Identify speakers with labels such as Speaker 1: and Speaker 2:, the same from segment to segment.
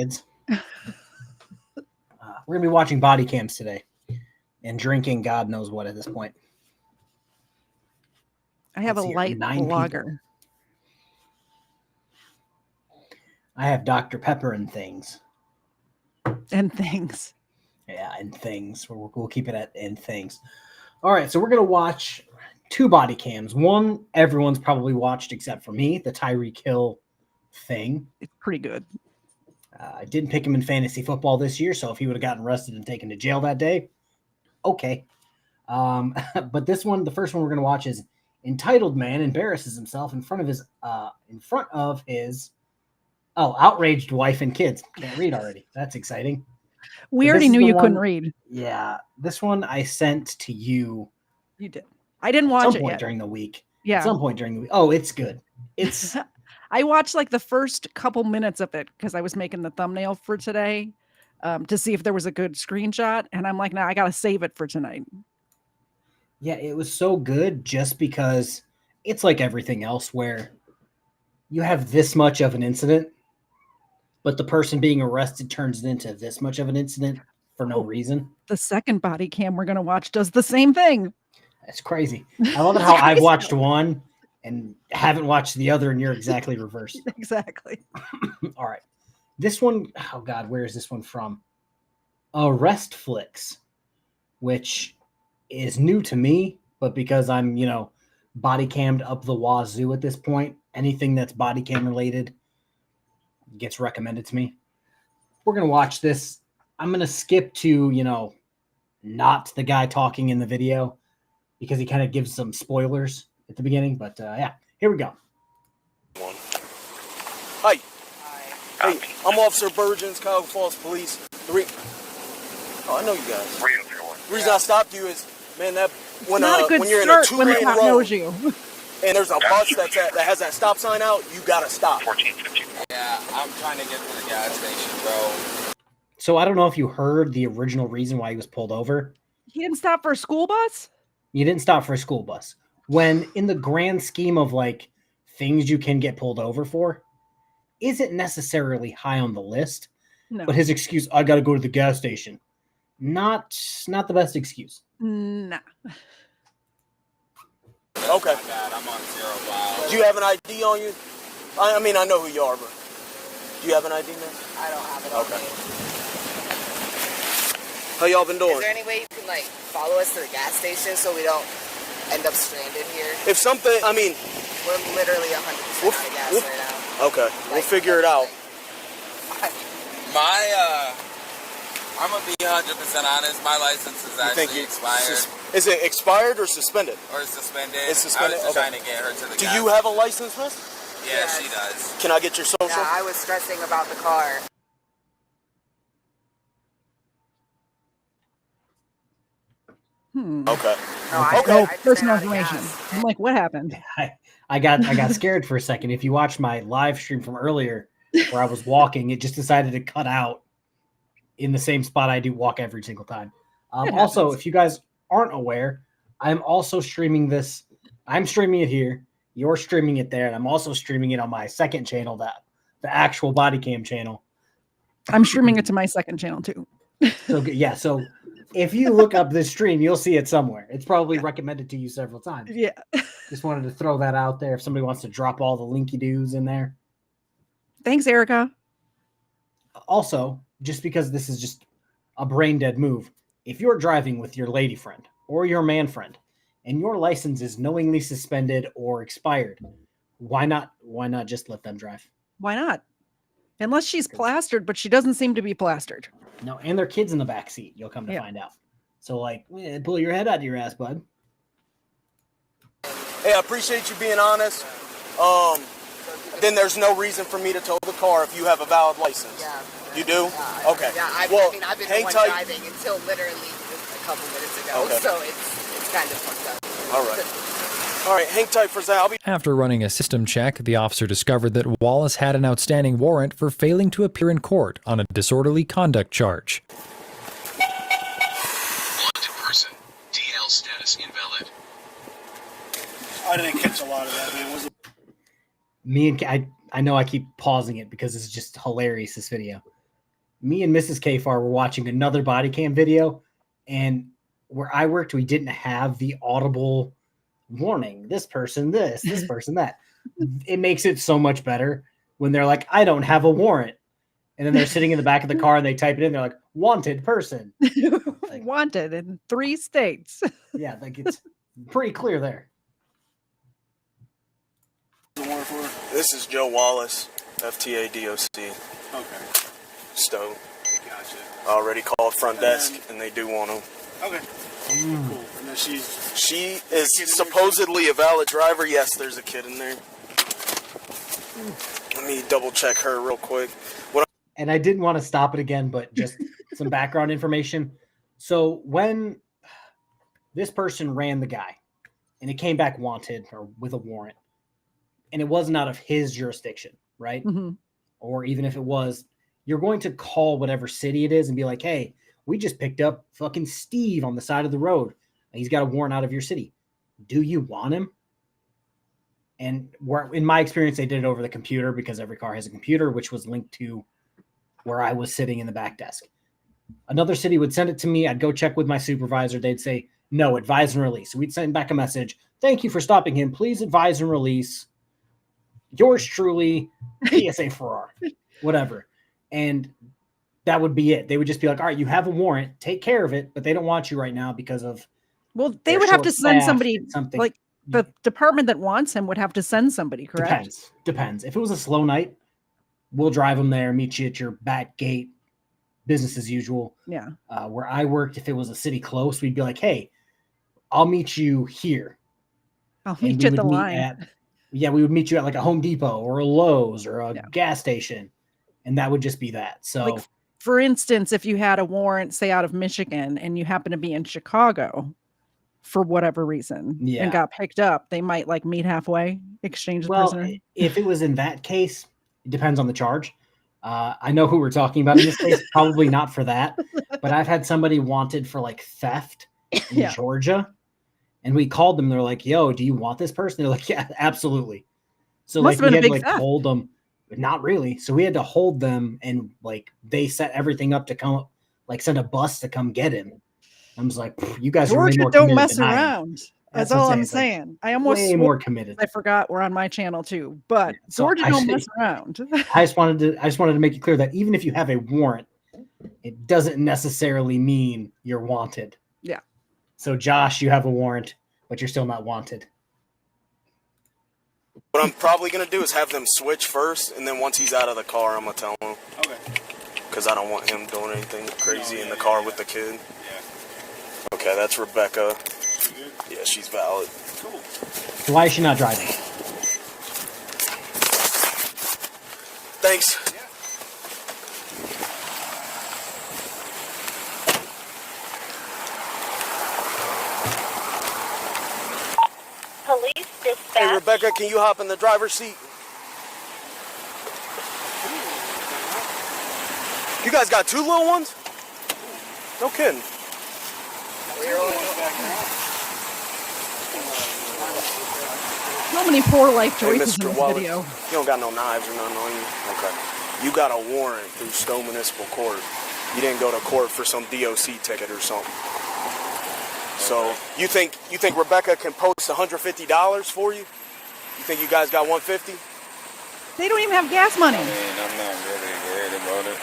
Speaker 1: kids. We're going to be watching body cams today and drinking God knows what at this point.
Speaker 2: I have a light lager.
Speaker 1: I have Dr. Pepper and things.
Speaker 2: And things.
Speaker 1: Yeah, and things. We'll keep it at and things. All right, so we're going to watch 2 body cams. One everyone's probably watched except for me, the Tyreek Hill thing.
Speaker 2: It's pretty good.
Speaker 1: I didn't pick him in fantasy football this year, so if he would have gotten arrested and taken to jail that day, okay. But this one, the first one we're going to watch is entitled man embarrasses himself in front of his outraged wife and kids. Can't read already. That's exciting.
Speaker 2: We already knew you couldn't read.
Speaker 1: Yeah, this one I sent to you.
Speaker 2: You did. I didn't watch it yet.
Speaker 1: During the week.
Speaker 2: Yeah.
Speaker 1: At some point during the week. Oh, it's good. It's.
Speaker 2: I watched like the first couple minutes of it because I was making the thumbnail for today to see if there was a good screenshot. And I'm like, nah, I got to save it for tonight.
Speaker 1: Yeah, it was so good just because it's like everything else where you have this much of an incident, but the person being arrested turns it into this much of an incident for no reason.
Speaker 2: The second body cam we're going to watch does the same thing.
Speaker 1: That's crazy. I love it how I've watched one and haven't watched the other, and you're exactly reversed.
Speaker 2: Exactly.
Speaker 1: All right. This one, oh God, where is this one from? Arrest Flicks, which is new to me, but because I'm, body cammed up the wazoo at this point, anything that's body cam related gets recommended to me. We're going to watch this. I'm going to skip to, not the guy talking in the video because he kind of gives some spoilers at the beginning. But yeah, here we go.
Speaker 3: Hi. Hey, I'm Officer Burgeons, Cuyahoga Falls Police. Oh, I know you guys. The reason I stopped you is, man, that when you're in a 2-lane road
Speaker 2: knows you.
Speaker 3: and there's a bus that has that stop sign out, you gotta stop.
Speaker 4: 1450. Yeah, I'm trying to get to the gas station, bro.
Speaker 1: So I don't know if you heard the original reason why he was pulled over.
Speaker 2: He didn't stop for a school bus?
Speaker 1: You didn't stop for a school bus. When in the grand scheme of like things you can get pulled over for, isn't necessarily high on the list.
Speaker 2: No.
Speaker 1: But his excuse, I got to go to the gas station. Not the best excuse.
Speaker 2: Nah.
Speaker 3: Okay.
Speaker 4: I'm on 0 miles.
Speaker 3: Do you have an ID on you? I mean, I know who you are, but do you have an ID, man?
Speaker 5: I don't have it on me.
Speaker 3: How y'all been doing?
Speaker 5: Is there any way you can follow us to the gas station so we don't end up stranded here?
Speaker 3: If something, I mean,
Speaker 5: we're literally 100% out of gas right now.
Speaker 3: Okay, we'll figure it out.
Speaker 4: I'm gonna be 100% honest. My license is actually expired.
Speaker 3: Is it expired or suspended?
Speaker 4: Or suspended.
Speaker 3: It's suspended.
Speaker 4: I was just trying to get her to the
Speaker 3: Do
Speaker 4: gas
Speaker 3: you have a license, miss?
Speaker 4: Yeah, she does.
Speaker 3: Can I get your social?
Speaker 5: Yeah, I was stressing about the car.
Speaker 3: Okay.
Speaker 2: No, personal information. I'm like, what happened?
Speaker 1: I got scared for a second. If you watch my live stream from earlier where I was walking, it just decided to cut out in the same spot I do walk every single time. Also, if you guys aren't aware, I'm also streaming this. I'm streaming it here. You're streaming it there. And I'm also streaming it on my second channel, the actual body cam channel.
Speaker 2: I'm streaming it to my second channel too.
Speaker 1: So if you look up this stream, you'll see it somewhere. It's probably recommended to you several times.
Speaker 2: Yeah.
Speaker 1: Just wanted to throw that out there if somebody wants to drop all the linky doos in there.
Speaker 2: Thanks, Erica.
Speaker 1: Also, just because this is just a brain dead move, if you're driving with your lady friend or your man friend and your license is knowingly suspended or expired, why not just let them drive?
Speaker 2: Why not? Unless she's plastered, but she doesn't seem to be plastered.
Speaker 1: No, and their kids in the back seat, you'll come to find out. So pull your head out of your ass, bud.
Speaker 3: Hey, I appreciate you being honest. Then there's no reason for me to tow the car if you have a valid license.
Speaker 5: Yeah.
Speaker 3: You do? Okay.
Speaker 5: Yeah, I've
Speaker 3: well,
Speaker 5: been the
Speaker 3: hang
Speaker 5: one
Speaker 3: tight.
Speaker 5: driving until literally just a couple minutes ago.
Speaker 3: Okay.
Speaker 5: So it's kind of fucked up.
Speaker 3: All right. All right, hang tight for that.
Speaker 6: After running a system check, the officer discovered that Wallace had an outstanding warrant for failing to appear in court on a disorderly conduct charge.
Speaker 7: Wanted person. DL status invalid.
Speaker 3: I didn't catch a lot of that, man.
Speaker 1: I know I keep pausing it because it's just hilarious, this video. me and Mrs. KFARR were watching another body cam video, and where I worked, we didn't have the audible warning. This person, this person, that. It makes it so much better when they're like, I don't have a warrant. And then they're sitting in the back of the car and they type it in. They're like, wanted person. Like,
Speaker 2: wanted in 3 states.
Speaker 1: Yeah, like it's pretty clear there.
Speaker 3: This is Joe Wallace, FTA DOC.
Speaker 8: Okay.
Speaker 3: Stowe.
Speaker 8: Gotcha.
Speaker 3: I already called front desk and they do want him.
Speaker 8: Okay. Cool. And then
Speaker 3: she is supposedly a valid driver. Yes, there's a kid in there. Let me double check her real quick.
Speaker 1: And I didn't want to stop it again, but just some background information. So when this person ran the guy and it came back wanted or with a warrant, and it wasn't out of his jurisdiction, right?
Speaker 2: Mm-hmm.
Speaker 1: Or even if it was, you're going to call whatever city it is and be like, hey, we just picked up fucking Steve on the side of the road. He's got a warrant out of your city. Do you want him? And in my experience, they did it over the computer because every car has a computer, which was linked to where I was sitting in the back desk. Another city would send it to me. I'd go check with my supervisor. They'd say, no, advise and release. So we'd send back a message. Thank you for stopping him. Please advise and release. Yours truly, KTZED, whatever. And that would be it. They would just be like, all right, you have a warrant. Take care of it. But they don't want you right now because of.
Speaker 2: Well, they would have to send somebody, like the department that wants him would have to send somebody, correct?
Speaker 1: Depends. If it was a slow night, we'll drive them there, meet you at your back gate, business as usual.
Speaker 2: Yeah.
Speaker 1: Where I worked, if it was a city close, we'd be like, hey, I'll meet you here.
Speaker 2: I'll meet you at the line.
Speaker 1: We would meet you at like a Home Depot or a Lowe's or a gas station. And that would just be that. So,
Speaker 2: like, for instance, if you had a warrant, say out of Michigan, and you happen to be in Chicago for whatever reason and got picked up, they might like meet halfway, exchange the prisoner.
Speaker 1: If it was in that case, it depends on the charge. I know who we're talking about in this case. Probably not for that, but I've had somebody wanted for like theft in Georgia, and we called them. They're like, "Yo, do you want this person?" They're like, "Yeah, absolutely." So like we had to like hold them, but not really. So we had to hold them, and like they set everything up to come, like send a bus to come get him. I was like, "You guys are way more
Speaker 2: don't mess around." That's all I'm saying. I almost
Speaker 1: way more committed.
Speaker 2: I forgot we're on my channel too, but Georgia don't mess around.
Speaker 1: I just wanted to make it clear that even if you have a warrant, it doesn't necessarily mean you're wanted.
Speaker 2: Yeah.
Speaker 1: So Josh, you have a warrant, but you're still not wanted.
Speaker 3: What I'm probably gonna do is have them switch first, and then once he's out of the car, I'm gonna tell him.
Speaker 8: Okay.
Speaker 3: Because I don't want him doing anything crazy in the car with the kid. Yeah. Okay, that's Rebecca. Yeah, she's valid.
Speaker 8: Cool.
Speaker 1: So why is she not driving?
Speaker 3: Thanks.
Speaker 8: Yeah.
Speaker 9: Police dispatch.
Speaker 3: Hey, Rebecca, can you hop in the driver's seat? You guys got 2 little ones? No kidding.
Speaker 2: So many poor life
Speaker 3: Hey,
Speaker 2: choices in
Speaker 3: Mr.
Speaker 2: this
Speaker 3: Wallace,
Speaker 2: video.
Speaker 3: you don't got no knives or nothing on you? Okay. You got a warrant through Stowe Municipal Court. You didn't go to court for some DOC ticket or something. So you think Rebecca can post $150 for you? You think you guys got $150?
Speaker 2: They don't even have gas money.
Speaker 4: I mean, I'm not really worried about it.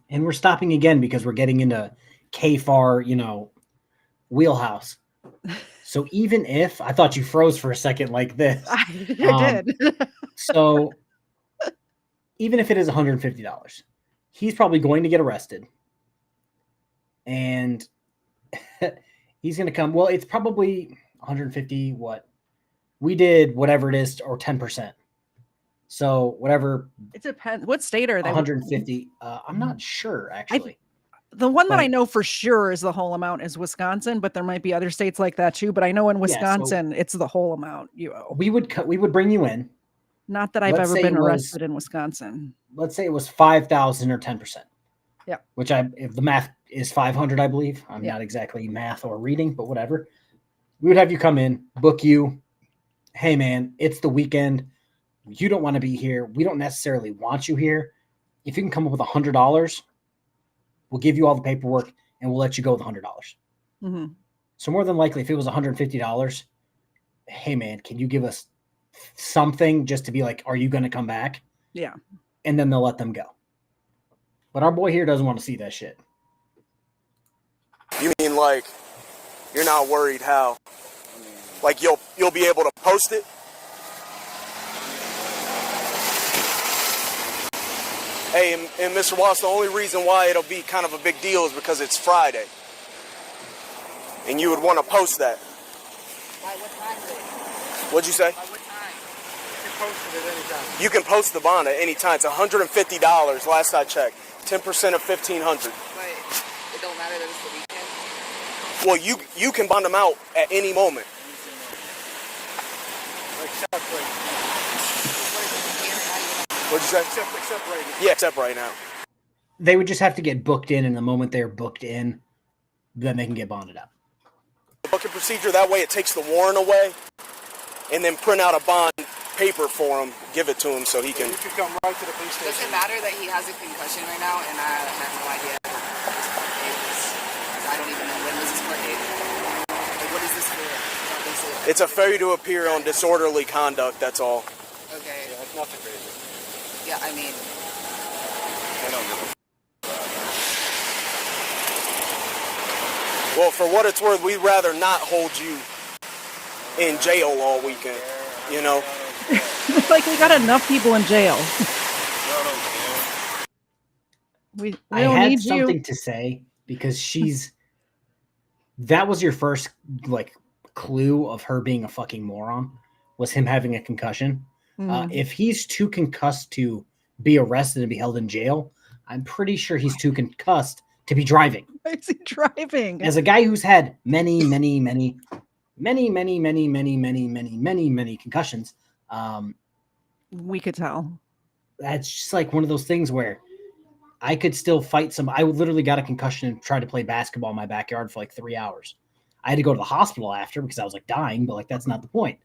Speaker 1: And we're stopping again because we're getting into KFARR, wheelhouse. So even if I thought you froze for a second like this,
Speaker 2: I did.
Speaker 1: So even if it is $150, he's probably going to get arrested, and he's going to come. Well, it's probably 150. What we did, whatever it is, or 10%. So whatever.
Speaker 2: It depends. What state are they?
Speaker 1: 150. I'm not sure actually.
Speaker 2: The one that I know for sure is the whole amount is Wisconsin, but there might be other states like that too. But I know in Wisconsin, it's the whole amount you owe.
Speaker 1: We would bring you in.
Speaker 2: Not that I've ever been arrested in Wisconsin.
Speaker 1: Let's say it was 5,000 or 10%.
Speaker 2: Yeah.
Speaker 1: Which if the math is 500, I believe. I'm not exactly math or reading, but whatever. We would have you come in, book you. Hey man, it's the weekend. You don't want to be here. We don't necessarily want you here. if you can come up with $100, we'll give you all the paperwork and we'll let you go with $100.
Speaker 2: Mm-hmm.
Speaker 1: So more than likely, if it was $150, hey man, can you give us something just to be like, are you going to come back?
Speaker 2: Yeah.
Speaker 1: And then they'll let them go. But our boy here doesn't want to see that shit.
Speaker 3: You mean like you're not worried how? Like you'll be able to post it? Hey, and Mr. Watts, the only reason why it'll be kind of a big deal is because it's Friday. And you would want to post that.
Speaker 5: By what time is it?
Speaker 3: What'd you say?
Speaker 5: By what time?
Speaker 8: You can post it at any time.
Speaker 3: You can post the bond at any time. It's $150 last I checked. 10% of $1,500.
Speaker 5: But it don't matter that it's the weekend.
Speaker 3: Well, you can bond them out at any moment.
Speaker 8: Except right
Speaker 3: What'd you say?
Speaker 8: Except right now.
Speaker 3: Yeah, except right now.
Speaker 1: They would just have to get booked in, and the moment they're booked in, then they can get bonded out.
Speaker 3: The booking procedure, that way it takes the warrant away, and then print out a bond paper for him, give it to him so he can...
Speaker 8: You can come right to the police
Speaker 5: Does
Speaker 8: station.
Speaker 5: it matter that he has a concussion right now and I have no idea? I don't even know when was his court date. Like, what is this for?
Speaker 3: It's a failure to appear on disorderly conduct, that's all.
Speaker 5: Okay.
Speaker 8: Yeah, it's nothing crazy.
Speaker 5: Yeah, I mean,
Speaker 8: They don't give a
Speaker 3: Well, for what it's worth, we'd rather not hold you in jail all weekend, you know?
Speaker 2: Like, we got enough people in jail. We
Speaker 1: I
Speaker 2: don't
Speaker 1: had
Speaker 2: need
Speaker 1: something
Speaker 2: you.
Speaker 1: to say because that was your first like clue of her being a fucking moron, was him having a concussion.
Speaker 2: Mhm.
Speaker 1: If he's too concussed to be arrested and be held in jail, I'm pretty sure he's too concussed to be driving.
Speaker 2: Why is he driving?
Speaker 1: As a guy who's had many concussions,
Speaker 2: We could tell.
Speaker 1: that's just like one of those things where I could still fight I literally got a concussion and tried to play basketball in my backyard for like 3 hours. I had to go to the hospital after because I was like dying, but like that's not the point.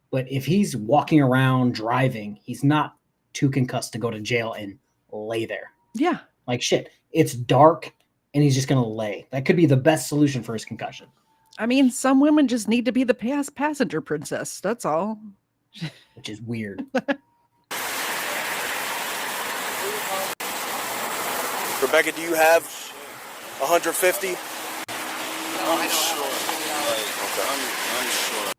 Speaker 1: But if he's walking around driving, he's not too concussed to go to jail and lay there.
Speaker 2: Yeah.
Speaker 1: Like shit, it's dark and he's just going to lay. That could be the best solution for his concussion.
Speaker 2: I mean, some women just need to be the passenger princess. That's all.
Speaker 1: Which is weird.
Speaker 3: Rebecca, do you have 150?
Speaker 5: no, I don't.
Speaker 8: sure. I'm sure.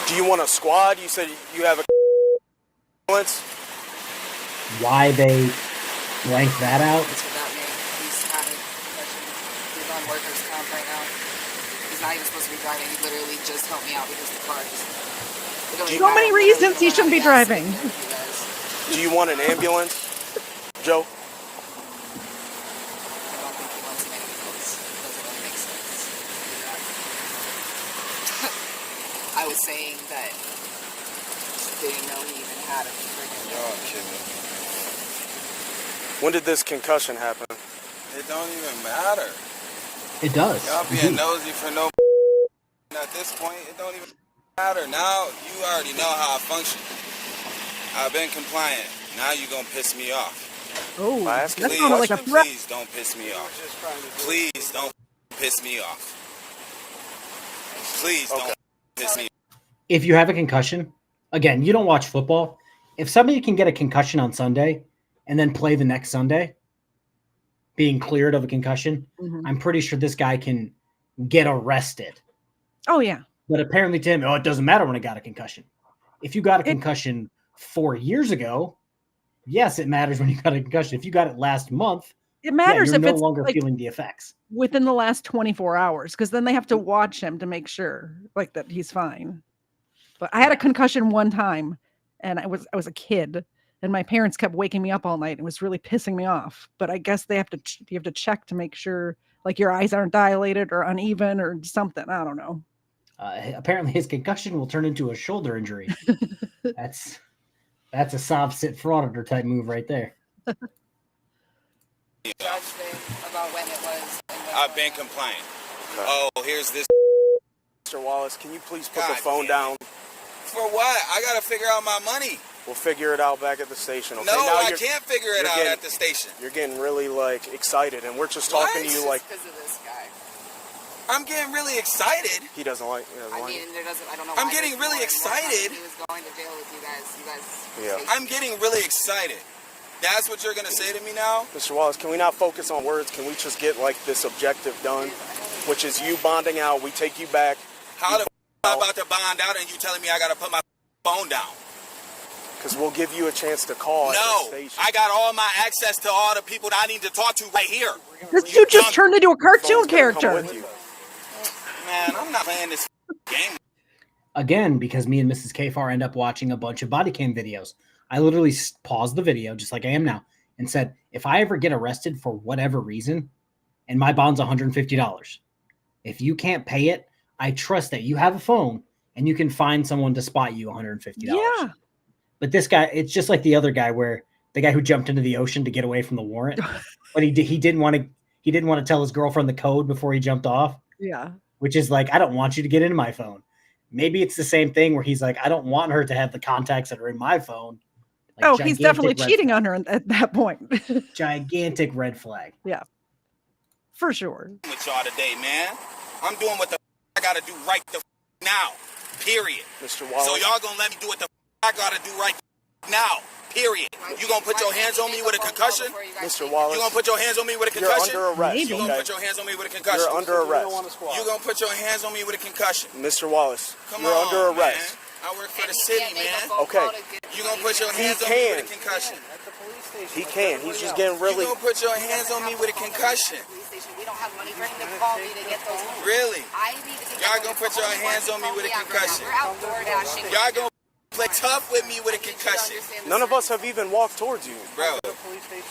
Speaker 3: Do you want a squad? You said you have a ambulance?
Speaker 1: Why they blank that out?
Speaker 5: It's without me. He's having concussion. He's on workers' comp right now. He's not even supposed to be driving. He literally just helped me out because the car just...
Speaker 2: So many reasons he shouldn't be driving.
Speaker 3: Do you want an ambulance, Joe?
Speaker 5: I don't think he wants an ambulance. It doesn't really make sense. I was saying that didn't know he even had a freaking...
Speaker 8: You're kidding.
Speaker 3: When did this concussion happen?
Speaker 8: It don't even matter.
Speaker 1: It does.
Speaker 8: Y'all being nosy for no... At this point, it don't even matter. Now, you already know how I function. I've been compliant. Now you gonna piss me off.
Speaker 2: Oh, that
Speaker 3: Please,
Speaker 2: sounded like a threat.
Speaker 8: Please don't piss me off. Please don't piss me off. Please don't piss me off.
Speaker 1: If you have a concussion, again, you don't watch football. If somebody can get a concussion on Sunday and then play the next Sunday, being cleared of a concussion, I'm pretty sure this guy can get arrested.
Speaker 2: Oh, yeah.
Speaker 1: But apparently to him, it doesn't matter when I got a concussion. If you got a concussion 4 years ago, yes, it matters when you got a concussion. If you got it last month,
Speaker 2: it matters
Speaker 1: you're
Speaker 2: if
Speaker 1: no
Speaker 2: it's
Speaker 1: longer
Speaker 2: like
Speaker 1: feeling the effects
Speaker 2: within the last 24 hours, because then they have to watch him to make sure like that he's fine. But I had a concussion one time, and I was a kid, and my parents kept waking me up all night. It was really pissing me off. But I guess you have to check to make sure like your eyes aren't dilated or uneven or something. I don't know.
Speaker 1: Apparently his concussion will turn into a shoulder injury. That's a soft sit frauditor type move right there.
Speaker 5: Judgment about when it was.
Speaker 8: I've been compliant. Oh, here's this.
Speaker 3: Mr. Wallace, can you please put
Speaker 8: God
Speaker 3: the phone
Speaker 8: damn
Speaker 3: down?
Speaker 8: For what? I gotta figure out my money.
Speaker 3: We'll figure it out back at the station, okay?
Speaker 8: No,
Speaker 3: Now
Speaker 8: I can't figure it out at the station.
Speaker 3: You're getting really, like, excited, and we're just
Speaker 8: What?
Speaker 3: talking to you like...
Speaker 5: Because of this guy.
Speaker 8: I'm getting really excited.
Speaker 3: He doesn't like...
Speaker 5: I mean, I don't know.
Speaker 8: I'm
Speaker 5: why
Speaker 8: getting
Speaker 5: there's
Speaker 8: really
Speaker 5: more.
Speaker 8: excited.
Speaker 5: He was going to jail with you guys.
Speaker 3: Yeah.
Speaker 8: I'm getting really excited. That's what you're gonna say to me now?
Speaker 3: Mr. Wallace, can we not focus on words? Can we just get, like, this objective done? Which is you bonding out, we take you back.
Speaker 8: How the I'm about to bond out and you telling me I gotta put my phone down?
Speaker 3: Because we'll give you a chance to call at
Speaker 8: No,
Speaker 3: the station.
Speaker 8: I got all my access to all the people that I need to talk to right here.
Speaker 2: This dude just turned into a cartoon
Speaker 3: Phone's gonna come
Speaker 2: character.
Speaker 3: with you.
Speaker 8: Man, I'm not playing this game.
Speaker 1: Again, because me and Mrs. KFARR end up watching a bunch of body cam videos. I literally paused the video, just like I am now, and said, if I ever get arrested for whatever reason, and my bond's $150, if you can't pay it, I trust that you have a phone and you can find someone to spot you $150.
Speaker 2: Yeah.
Speaker 1: But this guy, it's just like the other guy where the guy who jumped into the ocean to get away from the warrant, but he didn't want to tell his girlfriend the code before he jumped off.
Speaker 2: Yeah.
Speaker 1: Which is like, I don't want you to get into my phone. Maybe it's the same thing where he's like, I don't want her to have the contacts that are in my phone. Like,
Speaker 2: Oh, he's definitely cheating on her at that point.
Speaker 1: Gigantic red flag.
Speaker 2: Yeah. For sure.
Speaker 8: With y'all today, man. I'm doing what the I gotta do right the now. Period.
Speaker 3: Mr. Wallace.
Speaker 8: So y'all gonna let me do what the I gotta do right now. Period. You gonna put your hands on me with a concussion?
Speaker 3: Mr. Wallace.
Speaker 8: You gonna put your hands on me with a
Speaker 3: You're
Speaker 8: concussion?
Speaker 3: under arrest.
Speaker 2: Maybe.
Speaker 8: You gonna
Speaker 3: Okay?
Speaker 8: put your hands on me with a concussion?
Speaker 3: You're under arrest.
Speaker 8: You gonna put your hands on me with a concussion?
Speaker 3: Mr. Wallace,
Speaker 8: Come
Speaker 3: you're
Speaker 8: on,
Speaker 3: under arrest.
Speaker 8: man. I work for the city, man.
Speaker 3: Okay.
Speaker 8: You gonna put your
Speaker 3: He
Speaker 8: hands on me
Speaker 3: can.
Speaker 8: with a concussion?
Speaker 3: He can. He's just getting
Speaker 8: You
Speaker 3: really...
Speaker 8: gonna put your hands on me with a concussion?
Speaker 5: Police station. We don't have money for him to call me to get those.
Speaker 8: Really?
Speaker 5: I need to take
Speaker 8: Y'all
Speaker 5: that
Speaker 8: gonna
Speaker 5: phone
Speaker 8: put your
Speaker 5: call.
Speaker 8: hands on me with a
Speaker 5: Yeah,
Speaker 8: concussion?
Speaker 5: We're outdoor dashing.
Speaker 8: Y'all gonna play tough with me with a concussion?
Speaker 3: None of us have even walked towards you.
Speaker 8: Bro,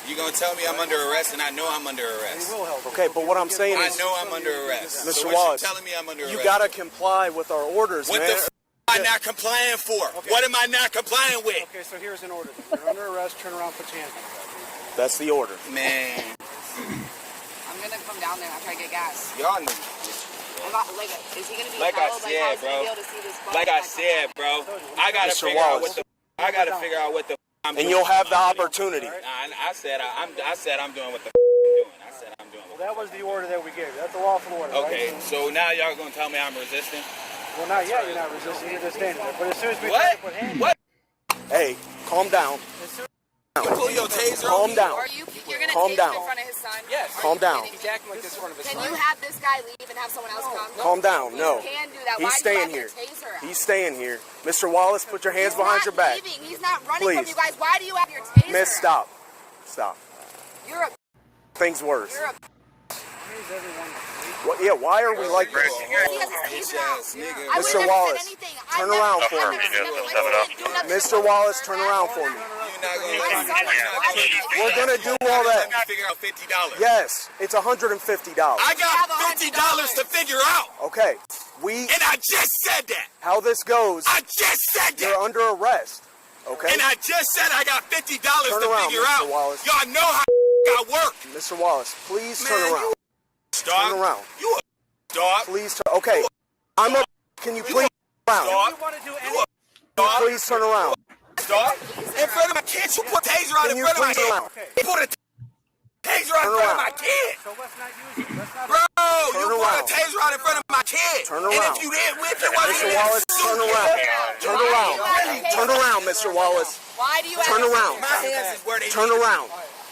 Speaker 8: you gonna tell me I'm under arrest and I know I'm under arrest.
Speaker 3: Okay, but what I'm saying
Speaker 8: I
Speaker 3: is,
Speaker 8: know I'm under arrest.
Speaker 3: Mr.
Speaker 8: So what
Speaker 3: Wallace,
Speaker 8: you telling me I'm under arrest?
Speaker 3: you gotta comply with our orders,
Speaker 8: What
Speaker 3: man.
Speaker 8: the am I not complying for? What am I not complying with?
Speaker 10: Okay, so here's an order. You're under arrest. Turn around, put your hands on.
Speaker 3: That's the order.
Speaker 8: Man,
Speaker 5: I'm gonna come down there after I get gas.
Speaker 8: y'all know.
Speaker 5: Is he gonna be
Speaker 8: Like I
Speaker 5: held?
Speaker 8: said,
Speaker 5: how's he
Speaker 8: bro.
Speaker 5: gonna be able to see this phone?
Speaker 8: Like I said, bro, I gotta
Speaker 3: Mr.
Speaker 8: figure out
Speaker 3: Wallace.
Speaker 8: what the I gotta figure out what the I'm
Speaker 3: And
Speaker 8: doing.
Speaker 3: you'll have the opportunity.
Speaker 8: I said I'm doing what the I'm doing. I said I'm doing.
Speaker 10: Well, that was the order that we gave. That's a lawful order.
Speaker 8: Okay,
Speaker 10: Right?
Speaker 8: so now y'all gonna tell me I'm resisting?
Speaker 10: Well, not yet. You're not resisting. You're just standing there. But as soon as we
Speaker 8: What?
Speaker 10: try to put hands,
Speaker 8: What?
Speaker 3: Hey, calm down.
Speaker 8: You pull your taser on
Speaker 3: Calm
Speaker 8: me?
Speaker 3: down.
Speaker 5: You're gonna
Speaker 3: Calm
Speaker 5: take
Speaker 3: down.
Speaker 5: him in front of his son?
Speaker 8: Yes.
Speaker 3: Calm down.
Speaker 10: he's acting like this in front of his
Speaker 5: Can
Speaker 10: son.
Speaker 5: you have this guy leave and have someone else come?
Speaker 3: Calm down. No.
Speaker 5: You can do that.
Speaker 3: He's
Speaker 5: Why
Speaker 3: staying
Speaker 5: do you
Speaker 3: here.
Speaker 5: have your taser out?
Speaker 3: He's staying here. Mr. Wallace, put your hands
Speaker 5: He's
Speaker 3: behind
Speaker 5: not
Speaker 3: your back.
Speaker 5: leaving. He's not running from
Speaker 3: Please.
Speaker 5: you guys. Why do you have your taser
Speaker 3: Miss,
Speaker 5: out?
Speaker 3: stop. Stop.
Speaker 5: You're a.
Speaker 3: Things worse.
Speaker 5: You're a.
Speaker 3: Yeah, why are we like this?
Speaker 5: He has his taser out.
Speaker 8: Nigga.
Speaker 5: I would
Speaker 3: Mr.
Speaker 5: never
Speaker 3: Wallace,
Speaker 5: said anything.
Speaker 3: turn
Speaker 5: I never
Speaker 3: around
Speaker 5: said
Speaker 3: for me.
Speaker 5: nothing. I didn't do nothing.
Speaker 3: Mr. Wallace, turn around for me.
Speaker 8: You're not gonna
Speaker 5: My son is
Speaker 3: We're gonna do all
Speaker 8: Let
Speaker 3: that.
Speaker 8: me figure out $50.
Speaker 3: Yes, it's $150.
Speaker 8: I got $50 to figure out,
Speaker 3: Okay,
Speaker 8: and I just said that.
Speaker 3: how this goes,
Speaker 8: I just said
Speaker 3: you're
Speaker 8: that,
Speaker 3: under arrest. Okay,
Speaker 8: and I just said I got $50
Speaker 3: Turn
Speaker 8: to
Speaker 3: around,
Speaker 8: figure
Speaker 3: Mr.
Speaker 8: out.
Speaker 3: Wallace.
Speaker 8: Y'all know how I work.
Speaker 3: Mr. Wallace, please turn
Speaker 8: Man,
Speaker 3: around.
Speaker 8: Dog.
Speaker 3: Turn around.
Speaker 8: You a dog.
Speaker 3: Please turn. Okay, I'm up. Can you please turn around?
Speaker 8: Dog.
Speaker 10: You want to do
Speaker 8: You
Speaker 10: anything?
Speaker 8: a dog.
Speaker 3: Please turn around.
Speaker 8: Dog. In front of my kids, you put taser out
Speaker 3: Can
Speaker 8: in
Speaker 3: you
Speaker 8: front of my
Speaker 3: please
Speaker 8: kid.
Speaker 3: turn around?
Speaker 8: You put a taser out in
Speaker 3: Turn
Speaker 8: front of
Speaker 3: around.
Speaker 8: my kid.
Speaker 10: So let's not use it. Let's not.
Speaker 8: Bro, you
Speaker 3: Turn
Speaker 8: put
Speaker 3: around.
Speaker 8: a taser out in front of my kid.
Speaker 3: Turn
Speaker 8: And
Speaker 3: around.
Speaker 8: if you didn't, if you wasn't
Speaker 3: Mr. Wallace, turn around. Turn around. Turn around, Mr. Wallace.
Speaker 5: Why do you
Speaker 3: Turn
Speaker 5: have
Speaker 3: around.
Speaker 8: My hands is where they
Speaker 3: Turn
Speaker 8: need to be.
Speaker 3: around.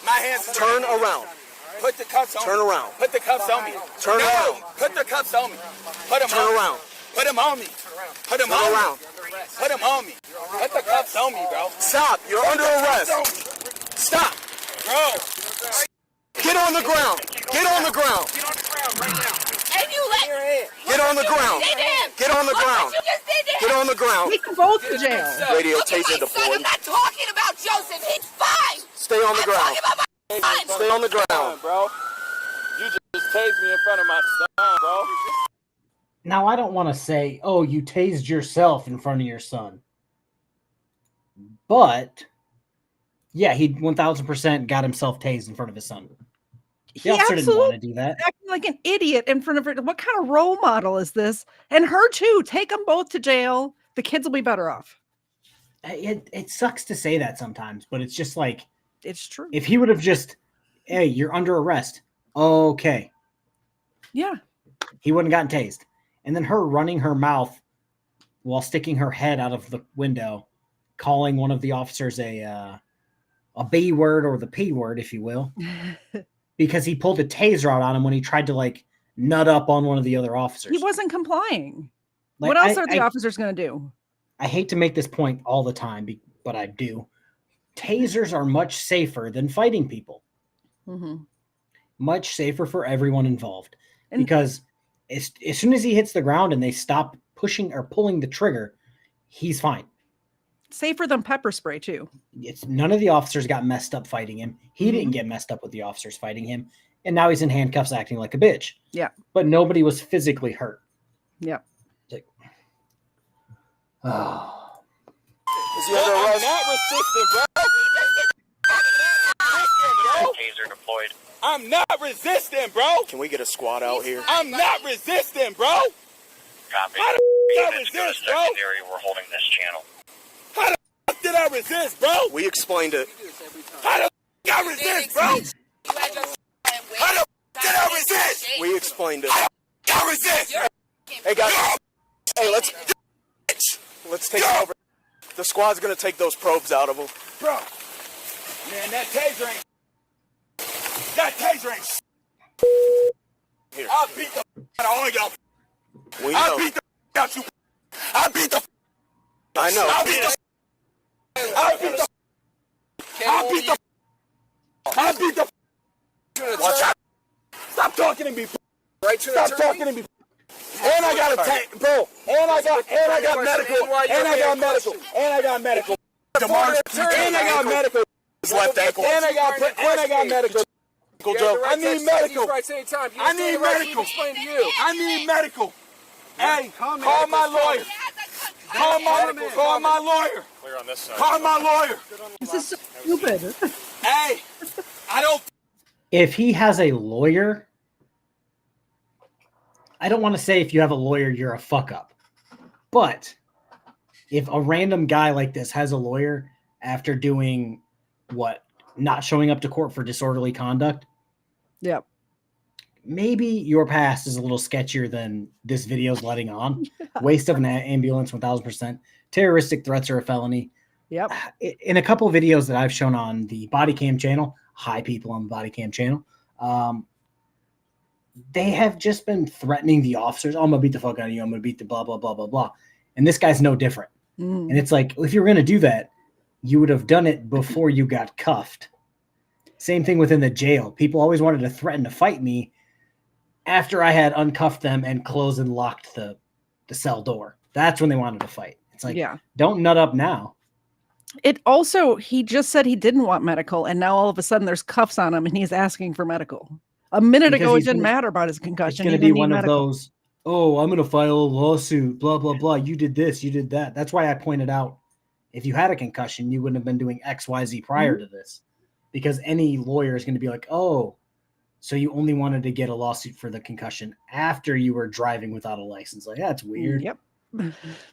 Speaker 8: My hands is
Speaker 3: Turn
Speaker 8: where they need to be.
Speaker 3: around.
Speaker 8: Put the cuffs on
Speaker 3: Turn
Speaker 8: me.
Speaker 3: around.
Speaker 8: Put the cuffs on me.
Speaker 3: Turn
Speaker 8: No,
Speaker 3: around.
Speaker 8: Put the cuffs on me. Put them
Speaker 3: Turn
Speaker 8: on
Speaker 3: around.
Speaker 8: me. Put them on me. Put them
Speaker 3: Turn
Speaker 8: on
Speaker 3: around.
Speaker 8: me. Put them on me. Put the cuffs on me, bro.
Speaker 3: Stop. You're under arrest. Stop.
Speaker 8: Bro.
Speaker 3: Get on the ground. Get on the ground.
Speaker 5: And you let.
Speaker 3: Get on the ground.
Speaker 5: Did him.
Speaker 3: Get on the
Speaker 5: Look
Speaker 3: ground.
Speaker 5: what you just did to him.
Speaker 3: Get on the ground.
Speaker 2: Take them both to jail.
Speaker 3: Radio
Speaker 5: Look at
Speaker 3: taser
Speaker 5: my son.
Speaker 3: deployed.
Speaker 5: I'm not talking about Joseph. He's fine.
Speaker 3: Stay on the
Speaker 5: I'm
Speaker 3: ground.
Speaker 5: talking about my son.
Speaker 3: Stay on the ground.
Speaker 8: Bro. You just tased me in front of my son, bro.
Speaker 1: Now, I don't want to say, oh, you tased yourself in front of your son. But, yeah, he 1000% got himself tased in front of his son. The officer didn't want to do that.
Speaker 2: Acting like an idiot in front of her. What kind of role model is this? And her too. Take them both to jail. The kids will be better off.
Speaker 1: It sucks to say that sometimes, but it's just like,
Speaker 2: it's true.
Speaker 1: If he would have just, hey, you're under arrest. Okay.
Speaker 2: Yeah.
Speaker 1: He wouldn't have gotten tased. And then her running her mouth while sticking her head out of the window, calling one of the officers a B word, or the P word, if you will, because he pulled a taser out on him when he tried to like nut up on one of the other officers.
Speaker 2: He wasn't complying.
Speaker 1: Like,
Speaker 2: what else are the officers going to do?
Speaker 1: I hate to make this point all the time, but I do. Tasers are much safer than fighting people.
Speaker 2: Mm-hmm.
Speaker 1: Much safer for everyone involved. Because as soon as he hits the ground and they stop pushing or pulling the trigger, he's fine.
Speaker 2: Safer than pepper spray too.
Speaker 1: None of the officers got messed up fighting him. He didn't get messed up with the officers fighting him. And now he's in handcuffs acting like a bitch.
Speaker 2: Yeah.
Speaker 1: But nobody was physically hurt.
Speaker 2: Yeah.
Speaker 1: Like, oh.
Speaker 8: I'm not resisting, bro.
Speaker 7: Taser deployed.
Speaker 8: I'm not resisting, bro.
Speaker 3: Can we get a squad out here?
Speaker 8: I'm not resisting, bro.
Speaker 7: Copy.
Speaker 8: How the
Speaker 7: Units
Speaker 8: I
Speaker 7: go to
Speaker 8: resist, bro?
Speaker 7: secondary. We're holding this channel.
Speaker 8: How the did I resist, bro?
Speaker 3: We explained it.
Speaker 8: How the I resist, bro? How the did I resist?
Speaker 3: We explained it.
Speaker 8: I resist.
Speaker 3: Hey guys, hey, let's take it over. The squad's gonna take those probes out of him.
Speaker 8: Bro, man, that taser ain't.
Speaker 3: Here.
Speaker 8: I'll beat the out of all y'all.
Speaker 3: We
Speaker 8: I'll
Speaker 3: know.
Speaker 8: beat the out you. I'll beat the.
Speaker 3: I know.
Speaker 8: I'll beat the. I'll beat the. I'll beat the. I'll beat the.
Speaker 3: Watch out.
Speaker 8: Stop talking to me. Stop talking to me. And I got a tank, bro. And I got medical. And I got medical. And I got medical. And I got medical.
Speaker 3: His left ankle.
Speaker 8: And I got medical. I need medical. I need medical. I need medical. Hey, call my lawyer. Call my lawyer.
Speaker 7: Clear on this side.
Speaker 8: Call my lawyer.
Speaker 2: This is so stupid.
Speaker 8: Hey, I don't.
Speaker 1: If he has a lawyer, I don't want to say if you have a lawyer, you're a fuck up. But if a random guy like this has a lawyer after doing what? Not showing up to court for disorderly conduct.
Speaker 2: Yep.
Speaker 1: Maybe your past is a little sketchier than this video's letting on. Waste of an ambulance, 1000%. Terroristic threats are a felony.
Speaker 2: Yep.
Speaker 1: In a couple of videos that I've shown on the bodycam channel, hi people on the bodycam channel, they have just been threatening the officers. Oh, I'm going to beat the fuck out of you. I'm going to beat the blah, blah, blah, blah, blah. And this guy's no different. And it's like, if you were going to do that, you would have done it before you got cuffed. Same thing within the jail. People always wanted to threaten to fight me after I had uncuffed them and closed and locked the cell door. That's when they wanted to fight. It's like, don't nut up now.
Speaker 2: It also, he just said he didn't want medical, and now all of a sudden there's cuffs on him and he's asking for medical. A minute ago, it didn't matter about his concussion.
Speaker 1: It's going to be one of those, oh, I'm going to file a lawsuit, blah, blah, blah. You did this, you did that. That's why I pointed out, if you had a concussion, you wouldn't have been doing X, Y, Z prior to this. Because any lawyer is going to be like, oh, so you only wanted to get a lawsuit for the concussion after you were driving without a license. Like, that's weird.
Speaker 2: Yep.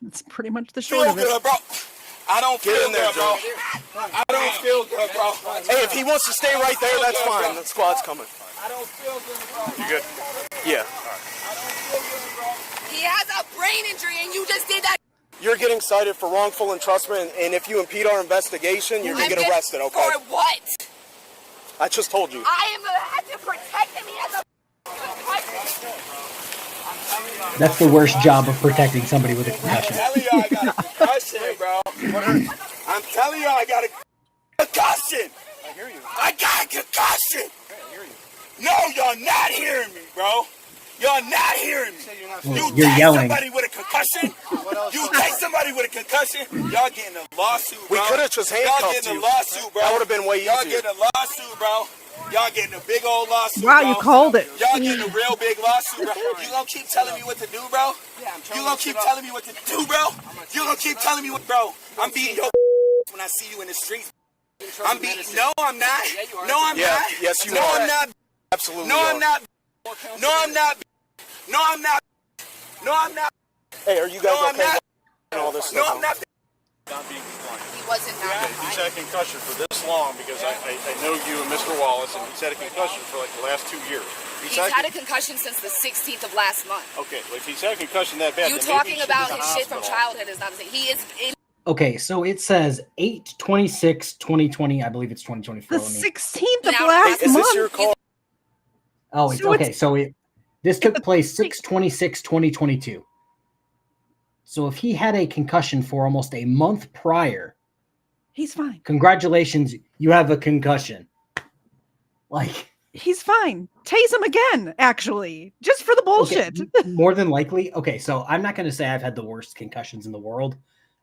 Speaker 2: That's pretty much the short of it.
Speaker 8: Good, bro. I don't feel good, bro. I don't feel good, bro.
Speaker 3: Hey, if he wants to stay right there, that's fine. The squad's coming.
Speaker 8: I don't feel good, bro.
Speaker 3: You good? Yeah.
Speaker 5: He has a brain injury and you just did that.
Speaker 3: You're getting cited for wrongful entrustment, and if you impede our investigation, you're going to get arrested, okay?
Speaker 5: For what?
Speaker 3: I just told you.
Speaker 5: I am going to have to protect him. He has a
Speaker 1: That's the worst job of protecting somebody with a concussion.
Speaker 8: I'm telling you, I got a concussion, bro. I'm telling you, I got a concussion.
Speaker 3: I hear you.
Speaker 8: I got a concussion.
Speaker 3: I hear you.
Speaker 8: No, y'all not hearing me, bro. Y'all not hearing me.
Speaker 1: Well,
Speaker 8: you
Speaker 1: you're
Speaker 8: take
Speaker 1: yelling.
Speaker 8: somebody with a concussion. You take somebody with a concussion. Y'all getting a lawsuit, bro.
Speaker 3: We could have just
Speaker 8: Y'all
Speaker 3: handcuffed
Speaker 8: getting
Speaker 3: you.
Speaker 8: a lawsuit, bro.
Speaker 3: That would have been way
Speaker 8: Y'all
Speaker 3: easier.
Speaker 8: getting a lawsuit, bro. Y'all getting a big old lawsuit.
Speaker 2: Wow,
Speaker 8: bro.
Speaker 2: you called it.
Speaker 8: Y'all getting a real big lawsuit, bro. You gonna keep telling me what to do, bro? You gonna keep telling me what to do, bro? You gonna keep telling me what, bro? I'm beating your when I see you in the streets. I'm beating. No, I'm not. No, I'm not.
Speaker 3: Yes, you
Speaker 8: no,
Speaker 3: are.
Speaker 8: I'm not.
Speaker 3: absolutely
Speaker 8: No, I'm
Speaker 3: are.
Speaker 8: not. No, I'm not. No, I'm not. No, I'm not.
Speaker 3: Hey, are you guys
Speaker 8: No, I'm
Speaker 3: okay?
Speaker 8: not.
Speaker 3: And all this
Speaker 8: No,
Speaker 3: stuff
Speaker 8: I'm not.
Speaker 10: Not being compliant.
Speaker 5: He wasn't not
Speaker 10: He's
Speaker 5: compliant.
Speaker 10: had a concussion for this long because I know you and Mr. Wallace, and he's had a concussion for like the last 2 years.
Speaker 5: He's had a concussion since the 16th of last month.
Speaker 10: Okay, well, if he's had a concussion that bad,
Speaker 5: You
Speaker 10: then maybe
Speaker 5: talking
Speaker 10: he should
Speaker 5: about
Speaker 10: be in
Speaker 5: his
Speaker 10: the
Speaker 5: shit from
Speaker 10: hospital.
Speaker 5: childhood is not the same. He is in.
Speaker 1: Okay, so it says 8/26/2020. I believe it's 2024.
Speaker 2: The
Speaker 1: Let me-
Speaker 2: 16th of
Speaker 5: Now,
Speaker 2: last
Speaker 3: Is
Speaker 2: month.
Speaker 3: this your car?
Speaker 1: Oh, it's
Speaker 2: So
Speaker 1: okay.
Speaker 2: it's-
Speaker 1: So this took place 6/26/2022. So if he had a concussion for almost a month prior,
Speaker 2: He's fine.
Speaker 1: congratulations, you have a concussion. Like,
Speaker 2: He's fine. Tase him again, actually, just for the bullshit.
Speaker 1: okay, more than likely. Okay, so I'm not going to say I've had the worst concussions in the world.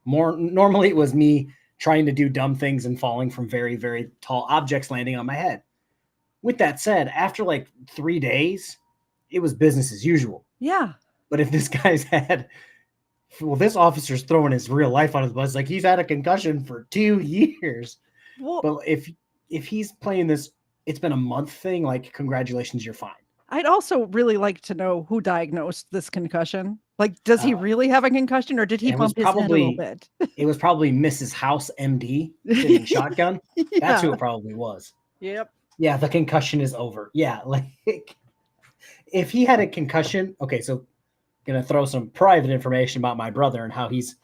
Speaker 1: Normally it was me trying to do dumb things and falling from very, very tall objects landing on my head. With that said, after like 3 days, it was business as usual.
Speaker 2: Yeah.
Speaker 1: But if this guy's had, well, this officer's throwing his real life on his bus. Like, he's had a concussion for 2 years.
Speaker 2: Well,
Speaker 1: But if he's playing this, it's been a month thing. Like, congratulations, you're fine.
Speaker 2: I'd also really like to know who diagnosed this concussion. Like, does he really have a concussion, or did he
Speaker 1: it was
Speaker 2: bump his head a little
Speaker 1: probably-
Speaker 2: bit?
Speaker 1: It was probably Mrs. House MD sitting shotgun. That's who it probably was.
Speaker 2: Yep.
Speaker 1: Yeah, the concussion is over. Yeah, like if he had a concussion, okay, so gonna throw some private information about my brother and how he's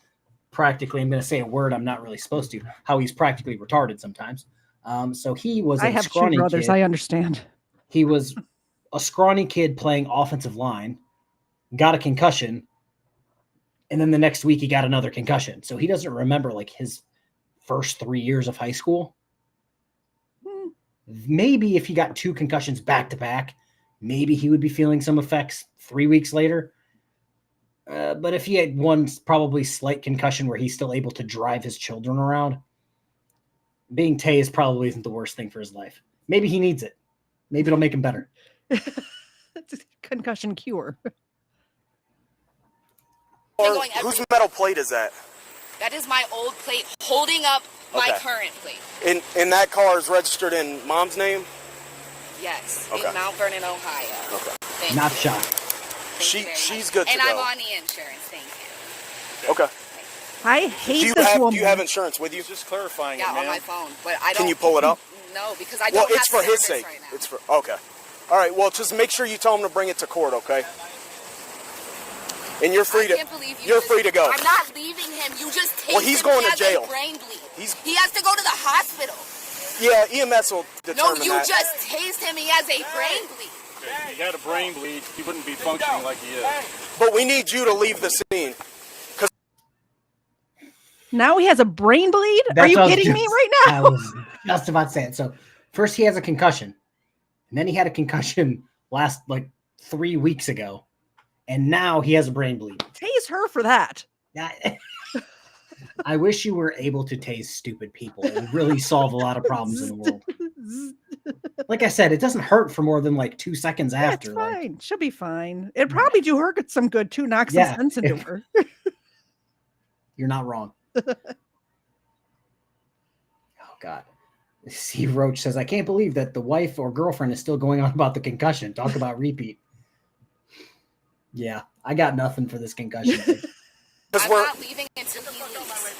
Speaker 1: practically, I'm gonna say a word I'm not really supposed to, how he's practically retarded sometimes. So he was
Speaker 2: I
Speaker 1: a
Speaker 2: have two
Speaker 1: scrawny
Speaker 2: brothers.
Speaker 1: kid.
Speaker 2: I understand.
Speaker 1: He was a scrawny kid playing offensive line, got a concussion, and then the next week he got another concussion. So he doesn't remember like his first 3 years of high school. Maybe if he got 2 concussions back to back, maybe he would be feeling some effects 3 weeks later. But if he had one probably slight concussion where he's still able to drive his children around, being tased probably isn't the worst thing for his life. Maybe he needs it. Maybe it'll make him better.
Speaker 2: It's a concussion cure.
Speaker 3: Or
Speaker 5: going every-
Speaker 3: whose metal plate is that?
Speaker 5: That is my old plate holding up my
Speaker 3: Okay.
Speaker 5: current plate.
Speaker 3: And that car is registered in mom's name?
Speaker 5: Yes,
Speaker 3: Okay.
Speaker 5: in Mount Vernon, Ohio.
Speaker 3: Okay.
Speaker 5: Thank
Speaker 1: Not
Speaker 5: you.
Speaker 1: shocked.
Speaker 5: Thank you very
Speaker 3: She's
Speaker 5: much.
Speaker 3: good to
Speaker 5: and
Speaker 3: go.
Speaker 5: I'm on the insurance. Thank you.
Speaker 3: Okay.
Speaker 2: I
Speaker 3: Do
Speaker 2: hate
Speaker 3: you
Speaker 2: this
Speaker 3: have
Speaker 2: woman.
Speaker 3: do you have insurance with you?
Speaker 10: Just clarifying
Speaker 5: Yeah,
Speaker 10: it,
Speaker 5: on my
Speaker 10: man.
Speaker 5: phone, but I don't.
Speaker 3: Can you pull it up?
Speaker 5: No, because I
Speaker 3: Well,
Speaker 5: don't.
Speaker 3: it's
Speaker 5: have
Speaker 3: for his
Speaker 5: service
Speaker 3: sake.
Speaker 5: right now.
Speaker 3: It's for okay. All right. Well, just make sure you tell him to bring it to court, okay? And you're free
Speaker 5: I
Speaker 3: to
Speaker 5: can't believe you
Speaker 3: you're
Speaker 5: just-
Speaker 3: free to go.
Speaker 5: I'm not leaving him. You just tased
Speaker 3: Well, he's
Speaker 5: him.
Speaker 3: going
Speaker 5: He
Speaker 3: to
Speaker 5: has
Speaker 3: jail.
Speaker 5: A brain bleed.
Speaker 3: He's-
Speaker 5: He has to go to the hospital.
Speaker 3: Yeah, EMS will
Speaker 5: No,
Speaker 3: determine
Speaker 5: you
Speaker 3: that.
Speaker 5: just tased him. He has a brain bleed.
Speaker 10: Okay, he had a brain bleed. He wouldn't be functioning like he is.
Speaker 3: But we need you to leave the scene.
Speaker 2: Now he has a brain bleed? Are
Speaker 1: That's
Speaker 2: you
Speaker 1: what I was
Speaker 2: kidding me
Speaker 1: just-
Speaker 2: right
Speaker 1: I
Speaker 2: now?
Speaker 1: was just about to say it. So first he has a concussion, and then he had a concussion last like 3 weeks ago, and now he has a brain bleed.
Speaker 2: Tase her for that.
Speaker 1: I wish you were able to tase stupid people. It would really solve a lot of problems in the world. Like I said, it doesn't hurt for more than like 2 seconds
Speaker 2: That's
Speaker 1: after. Like,
Speaker 2: fine. She'll be fine. It'd probably do her some good too. Knock some
Speaker 1: Yeah,
Speaker 2: sense into
Speaker 1: if-
Speaker 2: her.
Speaker 1: you're not wrong. Oh God. C. Roach says, I can't believe that the wife or girlfriend is still going on about the concussion. Talk about repeat. Yeah, I got nothing for this concussion thing.
Speaker 5: I'm not leaving until he leaves.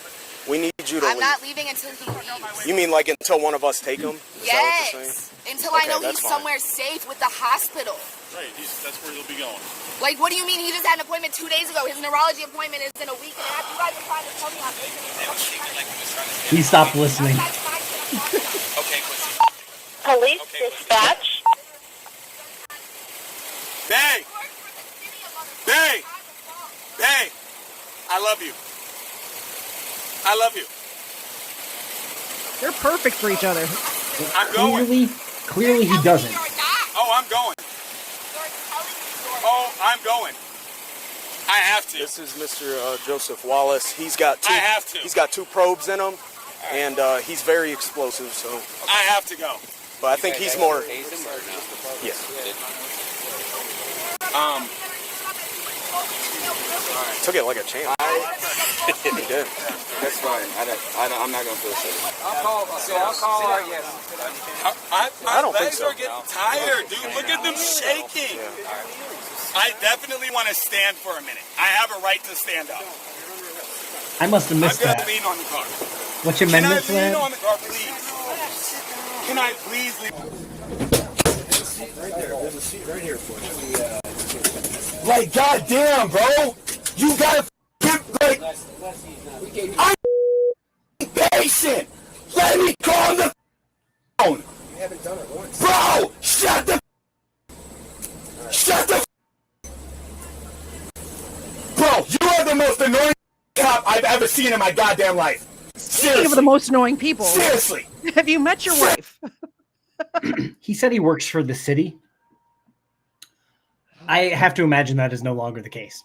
Speaker 3: We need you to
Speaker 5: I'm
Speaker 3: leave.
Speaker 5: not leaving until he leaves.
Speaker 3: You mean like until one of us take him? Is that what you're
Speaker 5: Yes.
Speaker 3: saying?
Speaker 5: Until I
Speaker 3: Okay,
Speaker 5: know
Speaker 3: that's
Speaker 5: he's
Speaker 3: fine.
Speaker 5: somewhere safe with the hospital.
Speaker 10: Right, that's where he'll be going.
Speaker 5: Like, what do you mean? He just had an appointment 2 days ago. His neurology appointment is in a week and a half. You guys are trying to tell me I'm making it.
Speaker 1: He stopped listening.
Speaker 4: Okay,
Speaker 9: Police dispatch.
Speaker 8: Bay! Bay! Bay! I love you. I love you.
Speaker 2: They're perfect for each other.
Speaker 8: I'm going.
Speaker 1: Clearly he doesn't.
Speaker 8: Oh, I'm going. Oh, I'm going. I have to.
Speaker 3: This is Mr. Joseph Wallace. He's got two.
Speaker 8: I have to.
Speaker 3: He's got 2 probes in him, and he's very explosive. So,
Speaker 8: I have to go.
Speaker 3: but I think he's more. Yeah. Took it like a champ. He did.
Speaker 8: That's fine. I'm not gonna feel shit. I'll call yes.
Speaker 3: I don't think so.
Speaker 11: Are getting tired, dude. Look at them shaking. I definitely want to stand for a minute. I have a right to stand up.
Speaker 1: I must have missed
Speaker 11: I'm
Speaker 1: that.
Speaker 11: gonna lean on the car.
Speaker 1: What's your amendment to
Speaker 11: Can I lean
Speaker 1: that?
Speaker 11: on the car, please? Can I please lean?
Speaker 10: There's a seat right here for you.
Speaker 8: Like, goddamn, bro. You gotta get, like, I'm patient. Let me call the phone.
Speaker 10: You haven't done it once.
Speaker 8: Bro, shut the Bro, you are the most annoying cop I've ever seen in my goddamn life.
Speaker 2: Speaking of the most annoying people.
Speaker 8: Seriously.
Speaker 2: Have you met your wife?
Speaker 1: He said he works for the city. I have to imagine that is no longer the case.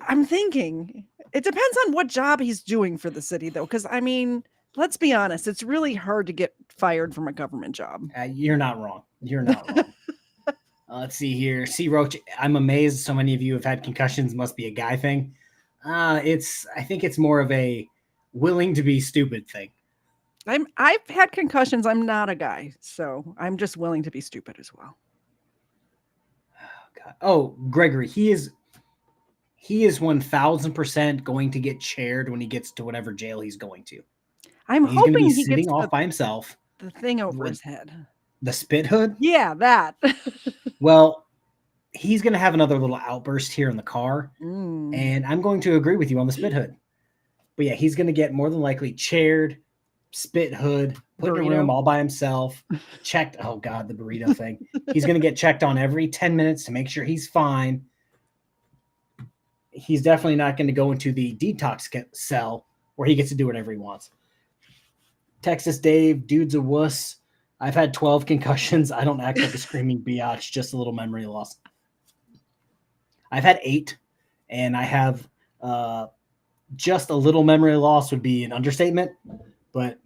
Speaker 2: I'm thinking it depends on what job he's doing for the city, though. Because, I mean, let's be honest, it's really hard to get fired from a government job.
Speaker 1: You're not wrong. You're not wrong. Let's see here. C. Roach, I'm amazed so many of you have had concussions. Must be a guy thing. I think it's more of a willing to be stupid thing.
Speaker 2: I've had concussions. I'm not a guy, so I'm just willing to be stupid as well.
Speaker 1: God. Oh, Gregory, he is 1000% going to get chaired when he gets to whatever jail he's going to.
Speaker 2: I'm
Speaker 1: he's going to
Speaker 2: hoping
Speaker 1: be
Speaker 2: he
Speaker 1: sitting
Speaker 2: gets
Speaker 1: off by himself.
Speaker 2: the thing over
Speaker 1: with
Speaker 2: his head.
Speaker 1: The spit hood?
Speaker 2: Yeah, that.
Speaker 1: Well, he's going to have another little outburst here in the car,
Speaker 2: Mm.
Speaker 1: and I'm going to agree with you on the spit hood. But yeah, he's going to get more than likely chaired, spit hood, put in a room all by himself, checked. Oh God, the burrito thing. He's going to get checked on every 10 minutes to make sure he's fine. He's definitely not going to go into the detox cell where he gets to do whatever he wants. Texas Dave, dude's a wuss. I've had 12 concussions. I don't act like a screaming biatch, just a little memory loss. I've had 8, and I have just a little memory loss would be an understatement, but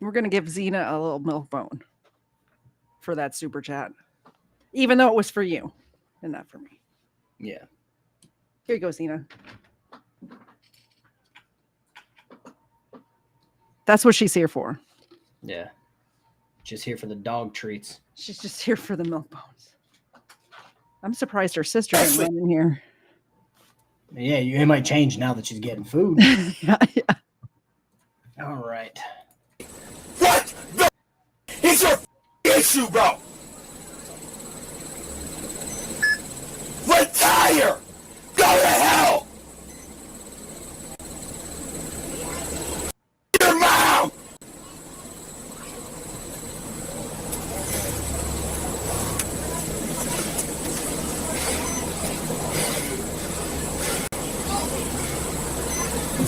Speaker 2: We're going to give Xena a little milk bone for that super chat, even though it was for you and not for me.
Speaker 1: yeah.
Speaker 2: Here you go, Xena. That's what she's here for.
Speaker 1: Yeah. Just here for the dog treats.
Speaker 2: She's just here for the milk bones. I'm surprised her sister didn't run in here.
Speaker 1: Yeah, it might change now that she's getting food.
Speaker 2: Yeah.
Speaker 1: All right.
Speaker 8: What the is your issue, bro? Retire! Go to hell! Your mom!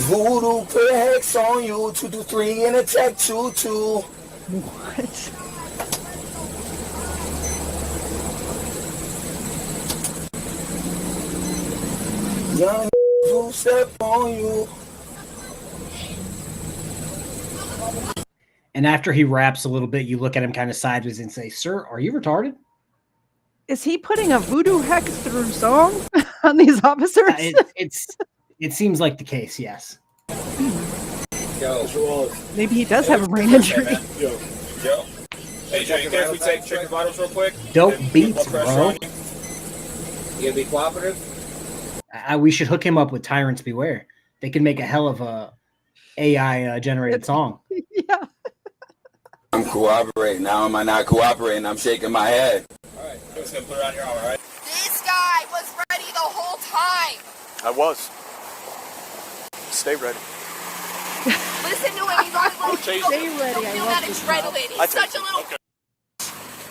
Speaker 8: Voodoo put a hex on you, 2 2 3 and attack 2 2.
Speaker 2: What?
Speaker 8: Young who step on you.
Speaker 1: And after he raps a little bit, you look at him kind of sideways and say, "Sir, are you retarded?"
Speaker 2: Is he putting a voodoo hex through song on these officers?
Speaker 1: It seems like the case, yes.
Speaker 2: Maybe he does have a brain injury.
Speaker 10: Yo. Hey, Joe, you care if we check your vitals real quick?
Speaker 1: Dope beats, bro.
Speaker 10: You gonna be cooperative?
Speaker 1: We should hook him up with Tyrants Beware. They can make a hell of a AI generated song.
Speaker 2: Yeah.
Speaker 8: I'm cooperating. Now am I not cooperating? I'm shaking my head.
Speaker 10: Alright, I'm just gonna put it on your arm, alright?
Speaker 5: This guy was ready the whole time.
Speaker 3: I was. Stay ready.
Speaker 5: Listen to him. He's always like,
Speaker 10: Stay
Speaker 5: ready. Feel that adrenaline. He's such a little.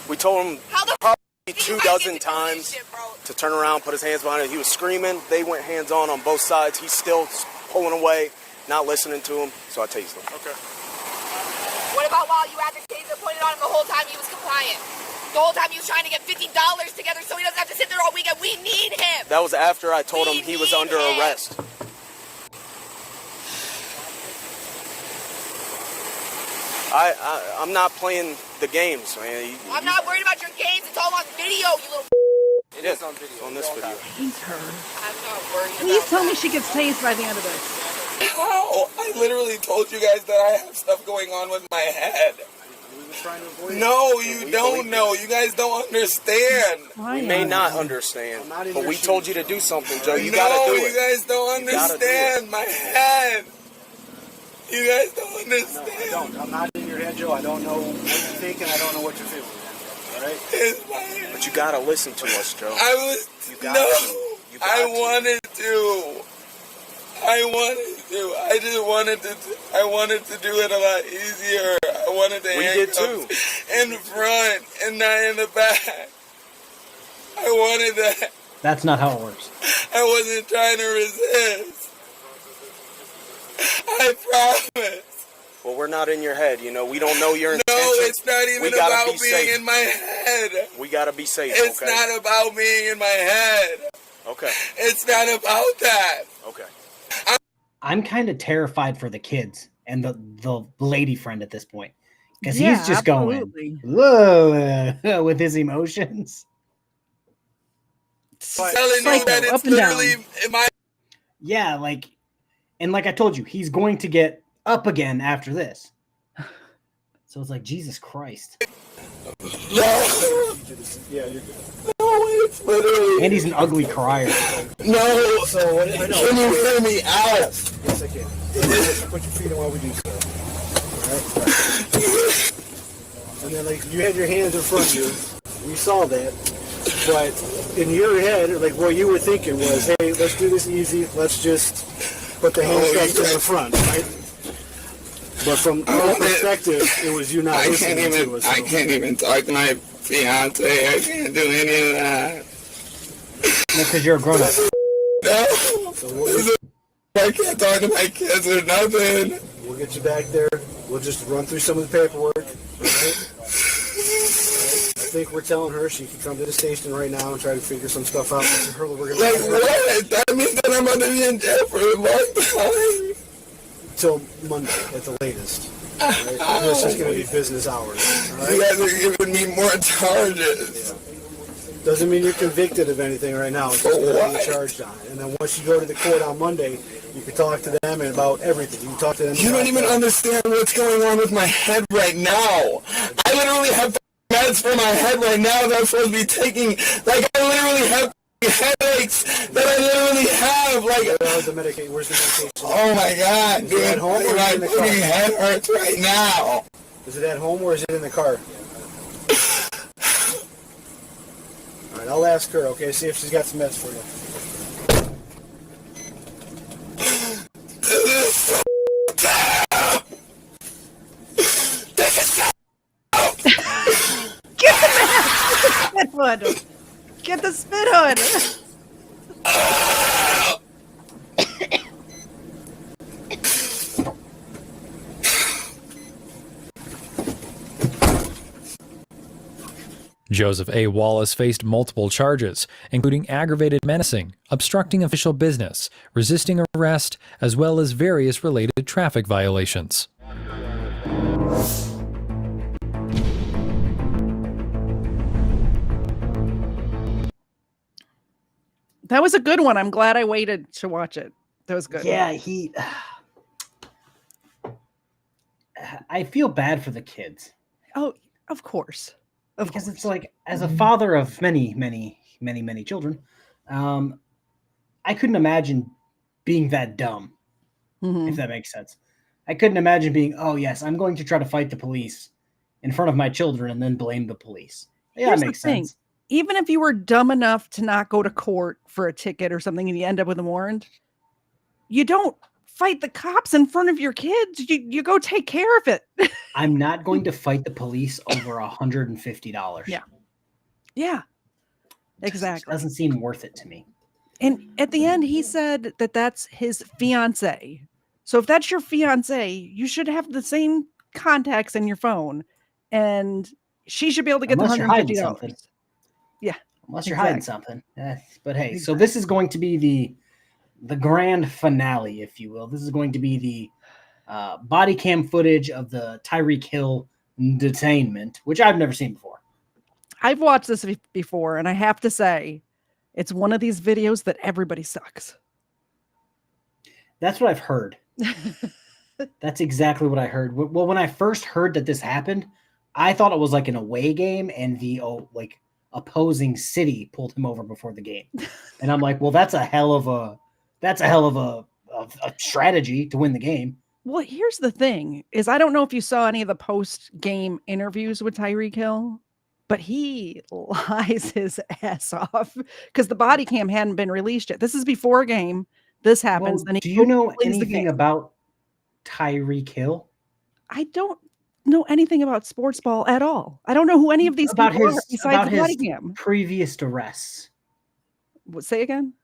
Speaker 3: We told him
Speaker 5: How the
Speaker 3: probably
Speaker 5: did
Speaker 3: 2
Speaker 5: you guys
Speaker 3: dozen
Speaker 5: get the
Speaker 3: times
Speaker 5: shit, bro?
Speaker 3: to turn around, put his hands behind it. He was screaming. They went hands on both sides. He's still pulling away, not listening to him. So I tased him.
Speaker 10: Okay.
Speaker 5: What about while you had the taser pointed on him the whole time he was compliant? The whole time he was trying to get $50 together so he doesn't have to sit there all weekend. We need him.
Speaker 3: That was after I told him he was under arrest. I'm not playing the games, man.
Speaker 5: I'm not worried about your games. It's all on video, you little.
Speaker 3: Yes, on video. On this video.
Speaker 2: He's her.
Speaker 5: I'm not worried.
Speaker 2: Please tell me she gets tased by the end of this.
Speaker 11: How? I literally told you guys that I have stuff going on with my head. No, you don't know. You guys don't understand.
Speaker 3: We may not understand, but we told you to do something, Joe. You gotta do it.
Speaker 11: You guys don't understand my head. You guys don't understand.
Speaker 10: No, I don't. I'm not in your head, Joe. I don't know what you're thinking. I don't know what you're feeling. All right?
Speaker 11: It's my head.
Speaker 3: But you gotta listen to us, Joe.
Speaker 11: I wanted to. I just wanted to. I wanted to do it a lot easier. I wanted to handcuffs in front and not in the back. I wanted that.
Speaker 1: That's not how it works.
Speaker 11: I wasn't trying to resist. I promise.
Speaker 3: Well, we're not in your head, you know. We don't know your intentions.
Speaker 11: No, it's not even about being in my head.
Speaker 3: We gotta be safe,
Speaker 11: It's
Speaker 3: okay?
Speaker 11: not about being in my head.
Speaker 3: Okay.
Speaker 11: It's not about that.
Speaker 3: Okay.
Speaker 1: I'm kind of terrified for the kids and the lady friend at this point. Because he's just going whoa, with his emotions.
Speaker 11: Telling you that it's literally in my...
Speaker 1: Yeah, like, and like I told you, he's going to get up again after this. So it's like, Jesus Christ.
Speaker 11: No.
Speaker 10: Yeah, you're good.
Speaker 11: No, it's literally...
Speaker 1: And he's an ugly crier.
Speaker 11: No.
Speaker 10: So what, I know.
Speaker 11: Can you hear me out?
Speaker 10: Yes, I can. Put your feet on while we do so. All right? And then, like, you had your hands in front of you. We saw that. But in your head, like, what you were thinking was, hey, let's do this easy. Let's just put the handcuffs in the front, right? But from our perspective, it was you not listening to us.
Speaker 11: I can't even talk to my fiance. I can't do any of that.
Speaker 1: No, because you're a grown-up.
Speaker 11: No. I can't talk to my kids or nothing.
Speaker 10: We'll get you back there. We'll just run through some of the paperwork. Right? I think we're telling her she can come to the station right now and try to figure some stuff out.
Speaker 11: Like what? That means that I'm going to be in jail for a long time.
Speaker 10: Till Monday at the latest. Right? This is going to be business hours. Right?
Speaker 11: You guys are giving me more charges.
Speaker 10: Yeah. Doesn't mean you're convicted of anything right now. It's just being charged on it. And then once you go to the court on Monday, you can talk to them about everything. You can talk to them.
Speaker 11: You don't even understand what's going on with my head right now. I literally have meds for my head right now that I'm supposed to be taking. Like, I literally have headaches that I literally have. Like,
Speaker 10: where's the medication?
Speaker 11: Oh my God, dude.
Speaker 10: Is it at home or is it in the car?
Speaker 11: My head hurts right now.
Speaker 10: Is it at home or is it in the car? All right, I'll ask her, okay? See if she's got some meds for you.
Speaker 2: Get the mask! Get the spit hood! Get the spit hood!
Speaker 6: Joseph A. Wallace faced multiple charges, including aggravated menacing, obstructing official business, resisting arrest, as well as various related traffic violations.
Speaker 2: That was a good one. I'm glad I waited to watch it. That was good.
Speaker 1: Yeah, I feel bad for the kids.
Speaker 2: Oh, of course.
Speaker 1: Because it's like, as a father of many children, I couldn't imagine being that dumb, if that makes sense. I couldn't imagine being, oh yes, I'm going to try to fight the police in front of my children and then blame the police. Yeah,
Speaker 2: Here's
Speaker 1: that makes
Speaker 2: the thing.
Speaker 1: sense.
Speaker 2: Even if you were dumb enough to not go to court for a ticket or something and you end up with a warrant, you don't fight the cops in front of your kids. You go take care of it.
Speaker 1: I'm not going to fight the police over $150.
Speaker 2: Yeah. Yeah. Exactly.
Speaker 1: It doesn't seem worth it to me.
Speaker 2: And at the end, he said that that's his fiance. So if that's your fiance, you should have the same contacts in your phone, and she should be able to get
Speaker 1: Unless
Speaker 2: the
Speaker 1: you're hiding
Speaker 2: $150.
Speaker 1: something.
Speaker 2: Yeah.
Speaker 1: Unless you're hiding something. But hey, so this is going to be the grand finale, if you will. This is going to be the body cam footage of the Tyreek Hill detainment, which I've never seen before.
Speaker 2: I've watched this before, and I have to say, It's one of these videos that everybody sucks.
Speaker 1: That's what I've heard. That's exactly what I heard. Well, when I first heard that this happened, I thought it was like an away game and the like opposing city pulled him over before the game. And I'm like, well, that's a hell of a strategy to win the game.
Speaker 2: Well, here's the thing is I don't know if you saw any of the post-game interviews with Tyreek Hill, but he lies his ass off because the body cam hadn't been released yet. This is before a game. This happens.
Speaker 1: Well,
Speaker 2: then
Speaker 1: do you know anything about Tyreek Hill?
Speaker 2: I don't know anything about sports ball at all. I don't know who any of these
Speaker 1: about
Speaker 2: people
Speaker 1: his
Speaker 2: are besides
Speaker 1: about
Speaker 2: the body
Speaker 1: his
Speaker 2: cam.
Speaker 1: previous arrests.
Speaker 2: What, say again?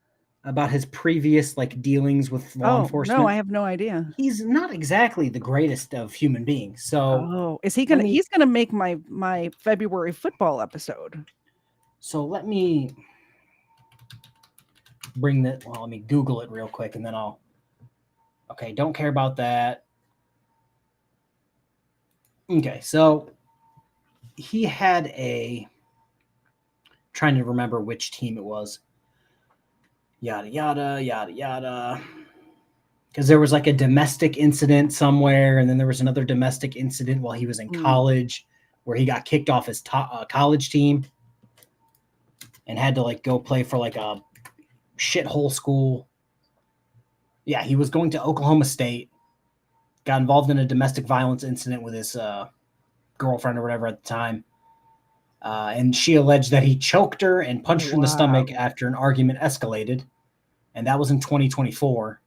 Speaker 1: About his previous like dealings with law enforcement.
Speaker 2: No, I have no idea.
Speaker 1: He's not exactly the greatest of human beings. So
Speaker 2: is he gonna? He's gonna make my February football episode.
Speaker 1: So let me bring that. Well, let me Google it real quick, and then I'll. Okay, don't care about that. Okay, so he had trying to remember which team it was. Yada, yada, yada, yada. Because there was like a domestic incident somewhere, and then there was another domestic incident while he was in college where he got kicked off his college team and had to like go play for like a shithole school. Yeah, he was going to Oklahoma State, got involved in a domestic violence incident with his girlfriend or whatever at the time. And she alleged that he choked her and punched her in the stomach after an argument escalated. And that was in 2024.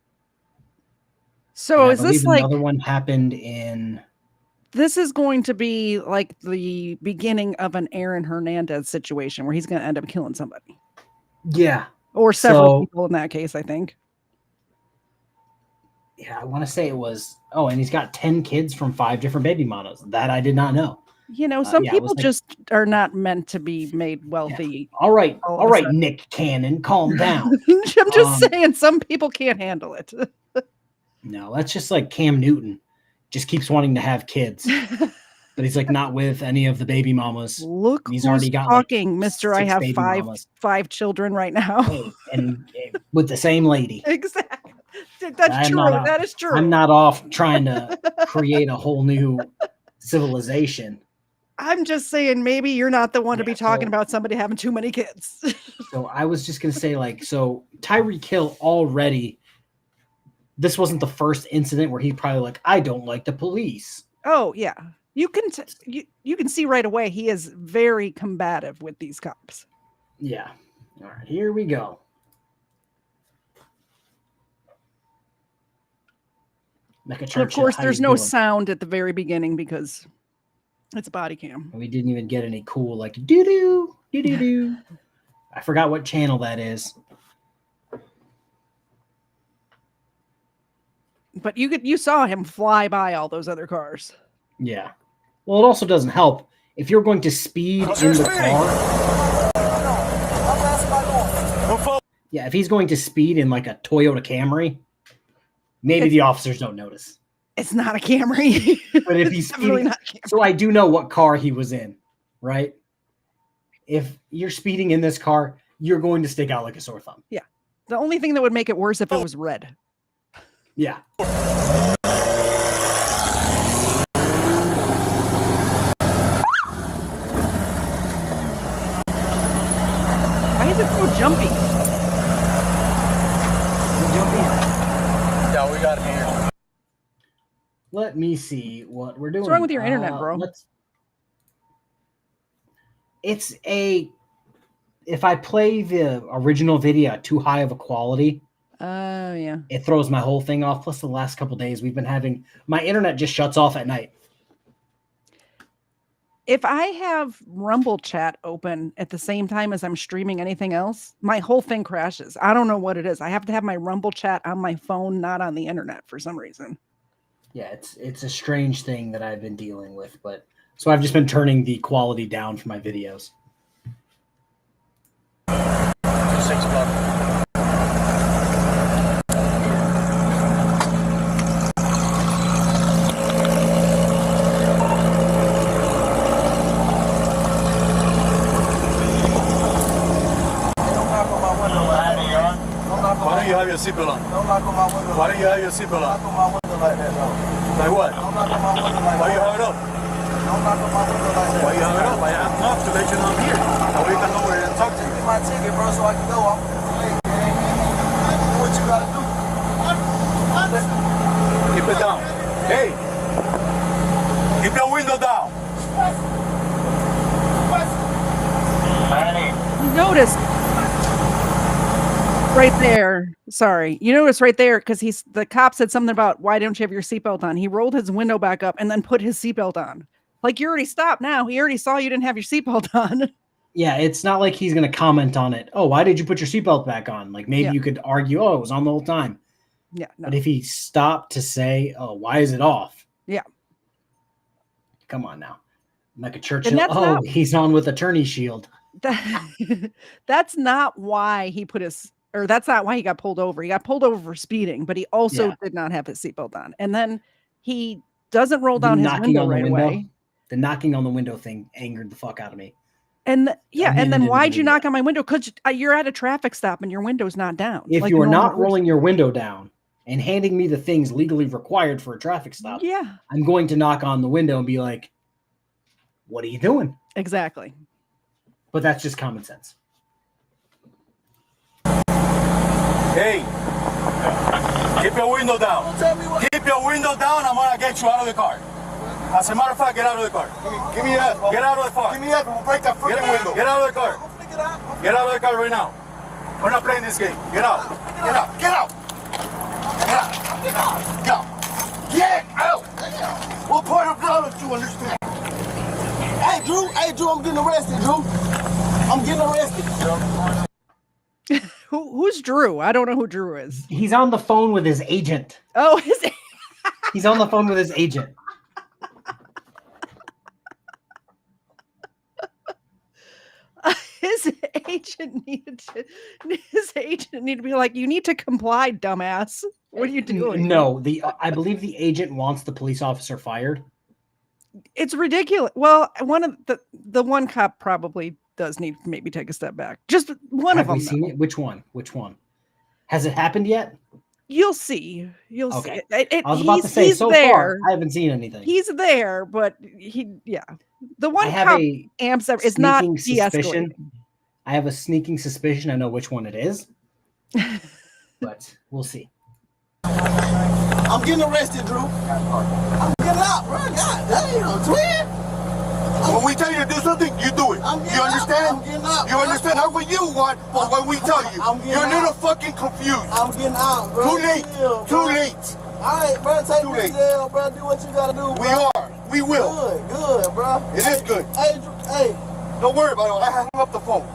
Speaker 2: So is this like
Speaker 1: another one happened in?
Speaker 2: This is going to be like the beginning of an Aaron Hernandez situation where he's going to end up killing somebody.
Speaker 1: Yeah.
Speaker 2: Or several people in that case, I think.
Speaker 1: Yeah, I want to say it was. Oh, and he's got 10 kids from 5 different baby mamas. That I did not know.
Speaker 2: You know, some people just are not meant to be made wealthy.
Speaker 1: Yeah. All right, Nick Cannon, calm down.
Speaker 2: I'm just saying, some people can't handle it.
Speaker 1: No, that's just like Cam Newton. Just keeps wanting to have kids, but he's like not with any of the baby mamas.
Speaker 2: Look,
Speaker 1: he's
Speaker 2: who's
Speaker 1: already got
Speaker 2: talking,
Speaker 1: like
Speaker 2: Mister. I have five children right now,
Speaker 1: and with the same lady.
Speaker 2: Exactly. That's true. That is true.
Speaker 1: I'm not off trying to create a whole new civilization.
Speaker 2: I'm just saying, maybe you're not the one to be talking about somebody having too many kids.
Speaker 1: So I was just gonna say, like, so Tyreek Hill already. This wasn't the first incident where he probably like, I don't like the police.
Speaker 2: Oh yeah, you can see right away he is very combative with these cops.
Speaker 1: Yeah. All right, here we go.
Speaker 2: And of course, there's no sound at the very beginning because it's a body cam.
Speaker 1: We didn't even get any cool like doo doo doo doo doo. I forgot what channel that is.
Speaker 2: But you saw him fly by all those other cars.
Speaker 1: Yeah. Well, it also doesn't help if you're going to speed in the car. Yeah, if he's going to speed in like a Toyota Camry, maybe the officers don't notice.
Speaker 2: It's not a Camry.
Speaker 1: But if he's speeding, so I do know what car he was in, right? If you're speeding in this car, you're going to stick out like a sore thumb.
Speaker 2: Yeah. The only thing that would make it worse if it was red.
Speaker 1: Yeah.
Speaker 2: Why is it so jumpy?
Speaker 8: Yeah, we got it here.
Speaker 1: Let me see what we're doing.
Speaker 2: What's wrong with your internet, bro?
Speaker 1: If I play the original video at too high of a quality,
Speaker 2: oh yeah,
Speaker 1: it throws my whole thing off. Plus, the last couple days we've been having my internet just shuts off at night.
Speaker 2: If I have Rumble chat open at the same time as I'm streaming anything else, my whole thing crashes. I don't know what it is. I have to have my Rumble chat on my phone, not on the internet for some reason.
Speaker 1: Yeah, it's a strange thing that I've been dealing with, but so I've just been turning the quality down for my videos.
Speaker 8: 6 o'clock. your seatbelt on?
Speaker 10: Don't knock on my window.
Speaker 8: Why don't you have your seatbelt on?
Speaker 10: Don't knock on my window like that, though.
Speaker 8: Like what?
Speaker 10: Don't knock on my window like
Speaker 8: Why
Speaker 10: that.
Speaker 8: you have it up?
Speaker 10: Don't knock on my window like that.
Speaker 8: Why you have it up? I have knocked to let you know I'm here. That way you can know where to talk to
Speaker 10: Give
Speaker 8: you.
Speaker 10: me my ticket, bro, so I can go. I'm late, man. Do what you gotta do.
Speaker 8: Keep it down. Hey! Keep your window down.
Speaker 2: You notice right there. Sorry, you notice right there because the cop said something about why don't you have your seatbelt on? He rolled his window back up and then put his seatbelt on. Like you already stopped now. He already saw you didn't have your seatbelt on.
Speaker 1: Yeah, it's not like he's going to comment on it. Oh, why did you put your seatbelt back on? Like maybe you could argue, oh, it was on the whole time.
Speaker 2: Yeah. No.
Speaker 1: But if he stopped to say, oh, why is it off?
Speaker 2: Yeah.
Speaker 1: Come on now. Like a Churchill. Oh,
Speaker 2: not,
Speaker 1: he's on with attorney shield.
Speaker 2: That's not why he put that's not why he got pulled over. He got pulled over for speeding, but he also did not have his seatbelt on. And then he doesn't roll down his window right away.
Speaker 1: The knocking on the window thing angered the fuck out of me.
Speaker 2: And and then why'd you knock on my window? Because you're at a traffic stop and your window's not down.
Speaker 1: If you are not rolling your window down and handing me the things legally required for a traffic stop, I'm going to knock on the window and be like, what are you doing?
Speaker 2: Exactly.
Speaker 1: But that's just common sense.
Speaker 8: Hey! Keep your window down. Keep your window down. I'm gonna get you out of the car. As a matter of fact, get out of the car. Give me that. Get out of the car. Give me that. We'll break that freaking window. Get out of the car. Get out of the car right now. We're not playing this game. Get out. Get out. Get out. Get out. Get out. Go. Get out. What part of blood do you understand?
Speaker 10: Hey, Drew, I'm getting arrested, Drew. I'm getting arrested.
Speaker 2: Who's Drew? I don't know who Drew is.
Speaker 1: He's on the phone with his agent.
Speaker 2: Oh,
Speaker 1: he's on the phone with his agent.
Speaker 2: His agent needed to be like, you need to comply, dumbass. What are you doing?
Speaker 1: No, I believe the agent wants the police officer fired.
Speaker 2: It's ridiculous. Well, one of the one cop probably does need to maybe take a step back. Just one of them.
Speaker 1: Have we seen it? Which one? Has it happened yet?
Speaker 2: You'll see. You'll see. I
Speaker 1: was about to say, so far, I haven't seen anything.
Speaker 2: He's there, but the one cop amps up is not de-escalating.
Speaker 1: I have a sneaking suspicion I know which one it is, but we'll see.
Speaker 10: I'm getting arrested, Drew. I'm getting out, bro. God damn, twin.
Speaker 8: When we tell you to do something, you do it. You understand?
Speaker 10: I'm getting out.
Speaker 8: You understand how what you want, but when we tell you, you're a little fucking confused.
Speaker 10: I'm getting out, bro.
Speaker 8: Too late. Too late.
Speaker 10: All right, bro. Take me to jail, bro. Do what you gotta do, bro.
Speaker 8: We are. We will.
Speaker 10: Good, bro.
Speaker 8: It is good.
Speaker 10: Hey, Drew, hey.
Speaker 8: Don't worry about it. I hung up the phone.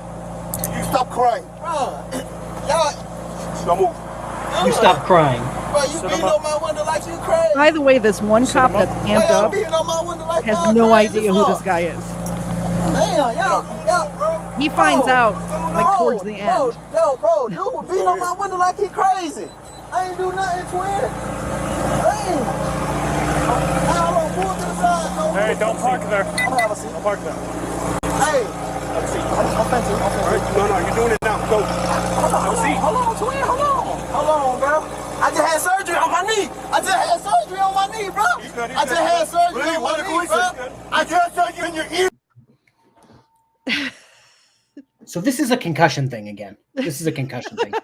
Speaker 8: You stop crying.
Speaker 10: Bro, y'all.
Speaker 8: Don't move.
Speaker 1: You stop crying.
Speaker 10: Bro, you beating on my window like you crazy.
Speaker 2: By the way, this one cop that's amped up has no idea who this guy is.
Speaker 10: Damn, y'all, bro.
Speaker 2: He finds out like towards the end.
Speaker 10: Bro, dude beating on my window like he crazy. I ain't do nothing, twin. Damn.
Speaker 12: Hey, don't park there.
Speaker 10: I'm gonna have a seat.
Speaker 12: Don't park there.
Speaker 10: Hey.
Speaker 12: Have a seat. I'm fencing. No, you're doing it now. Go. Have a seat.
Speaker 10: Hold on, twin. Hold on, bro. I just had surgery on my knee. Bro. I just had surgery on my knee, bro.
Speaker 8: I just saw you in your ear.
Speaker 1: So this is a concussion thing again. This is a concussion thing.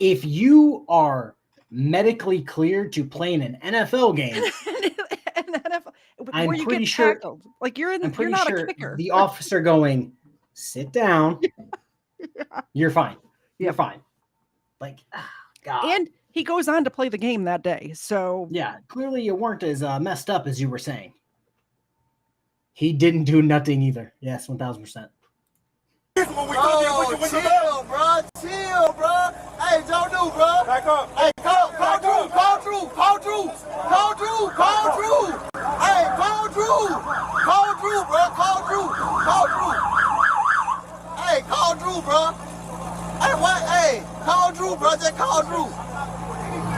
Speaker 1: If you are medically cleared to play in an NFL game, I'm pretty sure,
Speaker 2: like you're not a kicker.
Speaker 1: The officer going, sit down. You're fine. You're fine. Like, God.
Speaker 2: And he goes on to play the game that day. So
Speaker 1: yeah, clearly you weren't as messed up as you were saying. He didn't do nothing either. Yes, 1000%.
Speaker 10: Chill, bro. Chill, bro. Hey, don't do, bro.
Speaker 8: Back up.
Speaker 10: Hey, call Drew. Hey, call Drew, bro. Call Drew. Hey, call Drew, bro. Hey, what? Hey, call Drew, bro. Just call Drew.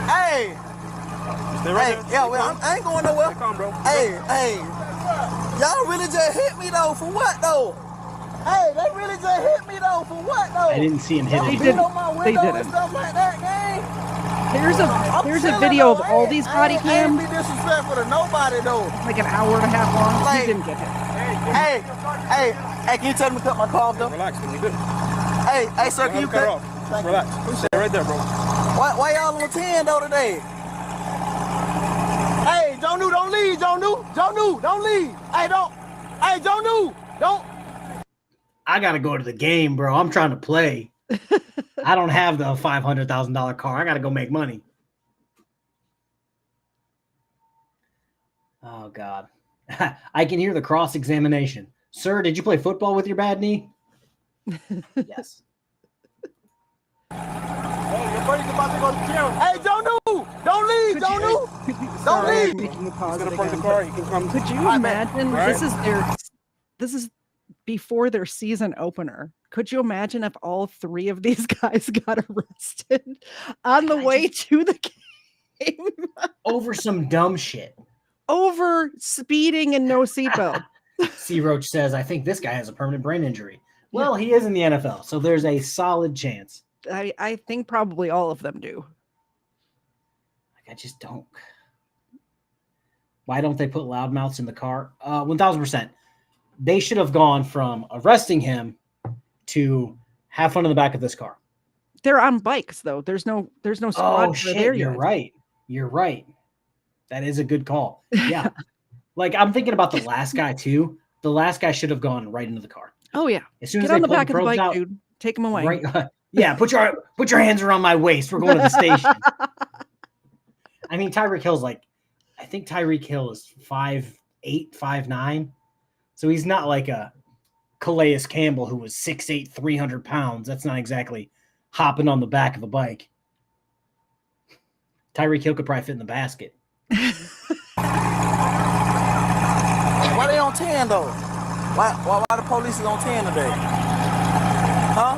Speaker 10: Hey.
Speaker 12: Stay right there.
Speaker 10: Yeah, I ain't going nowhere.
Speaker 12: Come on, bro.
Speaker 10: Hey. Y'all really just hit me, though. For what, though?
Speaker 11: Hey, they really just hit me though. For what though?
Speaker 1: I didn't see him hit
Speaker 2: They
Speaker 1: him.
Speaker 2: didn't.
Speaker 11: On my
Speaker 2: They
Speaker 11: window and
Speaker 2: didn't.
Speaker 11: stuff like that, gang.
Speaker 2: There's a video of all these body
Speaker 11: I ain't
Speaker 2: cams,
Speaker 11: be disrespectful to nobody though.
Speaker 2: like an hour and a half long.
Speaker 11: Like-
Speaker 2: He didn't get hit.
Speaker 11: Hey, can you tell me to cut my car off though?
Speaker 12: Relax, man. You good?
Speaker 11: Hey, sir, can you
Speaker 12: cut it
Speaker 11: cut?
Speaker 12: off. Relax. Stay right there, bro.
Speaker 11: Why y'all on 10 though today? Hey, don't leave, don't leave. Hey, don't.
Speaker 1: I gotta go to the game, bro. I'm trying to play. I don't have the $500,000 car. I gotta go make money. Oh God. I can hear the cross-examination. Sir, did you play football with your bad knee? Yes.
Speaker 12: Hey, your buddy's about to go to the gym.
Speaker 11: Hey, don't leave, don't leave.
Speaker 2: Making the
Speaker 12: He's
Speaker 2: pause
Speaker 12: gonna park the
Speaker 2: again.
Speaker 12: car. He can come.
Speaker 2: Could you
Speaker 11: All right, man.
Speaker 2: imagine?
Speaker 12: All right.
Speaker 2: This is before their season opener. Could you imagine if all three of these guys got arrested on the way to the game
Speaker 1: Over some dumb shit.
Speaker 2: over speeding and no seatbelt?
Speaker 1: C. Roach says, I think this guy has a permanent brain injury. Well, he is in the NFL, so there's a solid chance.
Speaker 2: I think probably all of them do.
Speaker 1: I just don't. Why don't they put loudmouths in the car? 1,000%. They should have gone from arresting him to have fun in the back of this car.
Speaker 2: They're on bikes though. There's no squad
Speaker 1: Oh
Speaker 2: car
Speaker 1: shit!
Speaker 2: there
Speaker 1: You're
Speaker 2: yet.
Speaker 1: right. You're right. That is a good call. Yeah. Like I'm thinking about the last guy too. The last guy should have gone right into the car.
Speaker 2: Oh yeah.
Speaker 1: As soon
Speaker 2: Get
Speaker 1: as
Speaker 2: on
Speaker 1: they
Speaker 2: the
Speaker 1: pulled
Speaker 2: back of the
Speaker 1: probes
Speaker 2: bike,
Speaker 1: out,
Speaker 2: dude. Take him away.
Speaker 1: right? Yeah. Put your hands around my waist. We're going to the station. I mean, Tyreek Hill's like, I think Tyreek Hill is 5'8", 5'9". So he's not like a Calais Campbell who was 6'8", 300 pounds. That's not exactly hopping on the back of a bike. Tyreek Hill could probably fit in the basket.
Speaker 11: Why they on 10 though? Why the police is on 10 today? Huh?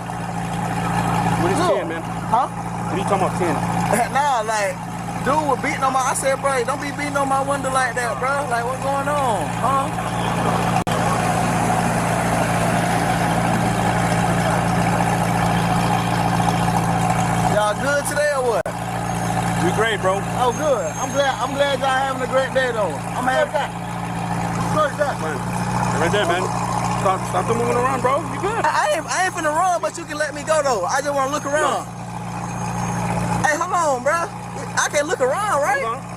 Speaker 12: What is
Speaker 11: Look.
Speaker 12: 10, man?
Speaker 11: Huh?
Speaker 12: What are you talking about 10?
Speaker 11: Nah, like, dude was beating on my. I said, bro, don't be beating on my window like that, bro. Like, what's going on? Huh? Y'all good today or what?
Speaker 12: We great, bro.
Speaker 11: Oh, good. I'm glad y'all having a great day though. I'm having that.
Speaker 12: Man, right there, man. Stop the moving around, bro. You good?
Speaker 11: I ain't finna run, but you can let me go though. I just wanna look around. Hey, hold on, bro. I can look around, right?
Speaker 12: Hold on.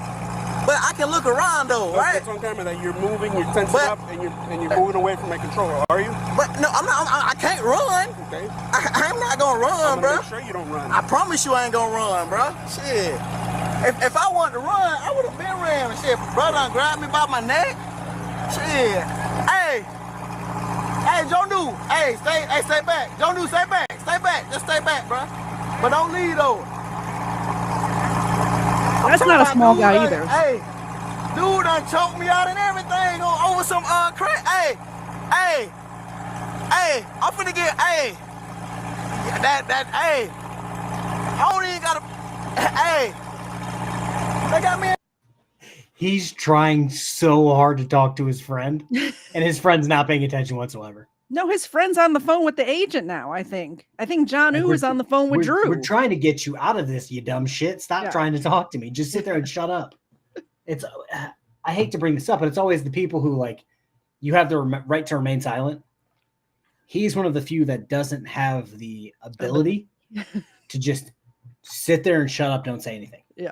Speaker 11: But I can look around though, right?
Speaker 12: It's on camera that you're moving, you're tensing up, and you're moving away from my controller. Are you?
Speaker 11: But no, I'm not. I can't run.
Speaker 12: Okay.
Speaker 11: I'm not gonna run,
Speaker 12: I'm
Speaker 11: bro.
Speaker 12: gonna make sure you don't run.
Speaker 11: I promise you, I ain't gonna run, bro. Shit. If I wanted to run, I would have been ran. Shit, bro, done grabbed me by my neck. Shit. Hey, Joe New. Hey, stay back. Joe New, stay back. Stay back. Just stay back, bro. But don't leave though.
Speaker 2: That's not a small guy
Speaker 11: dude,
Speaker 2: either.
Speaker 11: Hey, dude done choked me out and everything over some crack. Hey, I'm finna get, hey, I don't even gotta, hey, they got me.
Speaker 1: He's trying so hard to talk to his friend, and his friend's not paying attention whatsoever.
Speaker 2: No, his friend's on the phone with the agent now, I think. I think John Ooh is on the phone with Drew.
Speaker 1: We're trying to get you out of this, you dumb shit. Stop trying to talk to me. Just sit there and shut up. It's I hate to bring this up, but it's always the people who, like, you have the right to remain silent. He's one of the few that doesn't have the ability to just sit there and shut up, don't say anything.
Speaker 2: Yeah.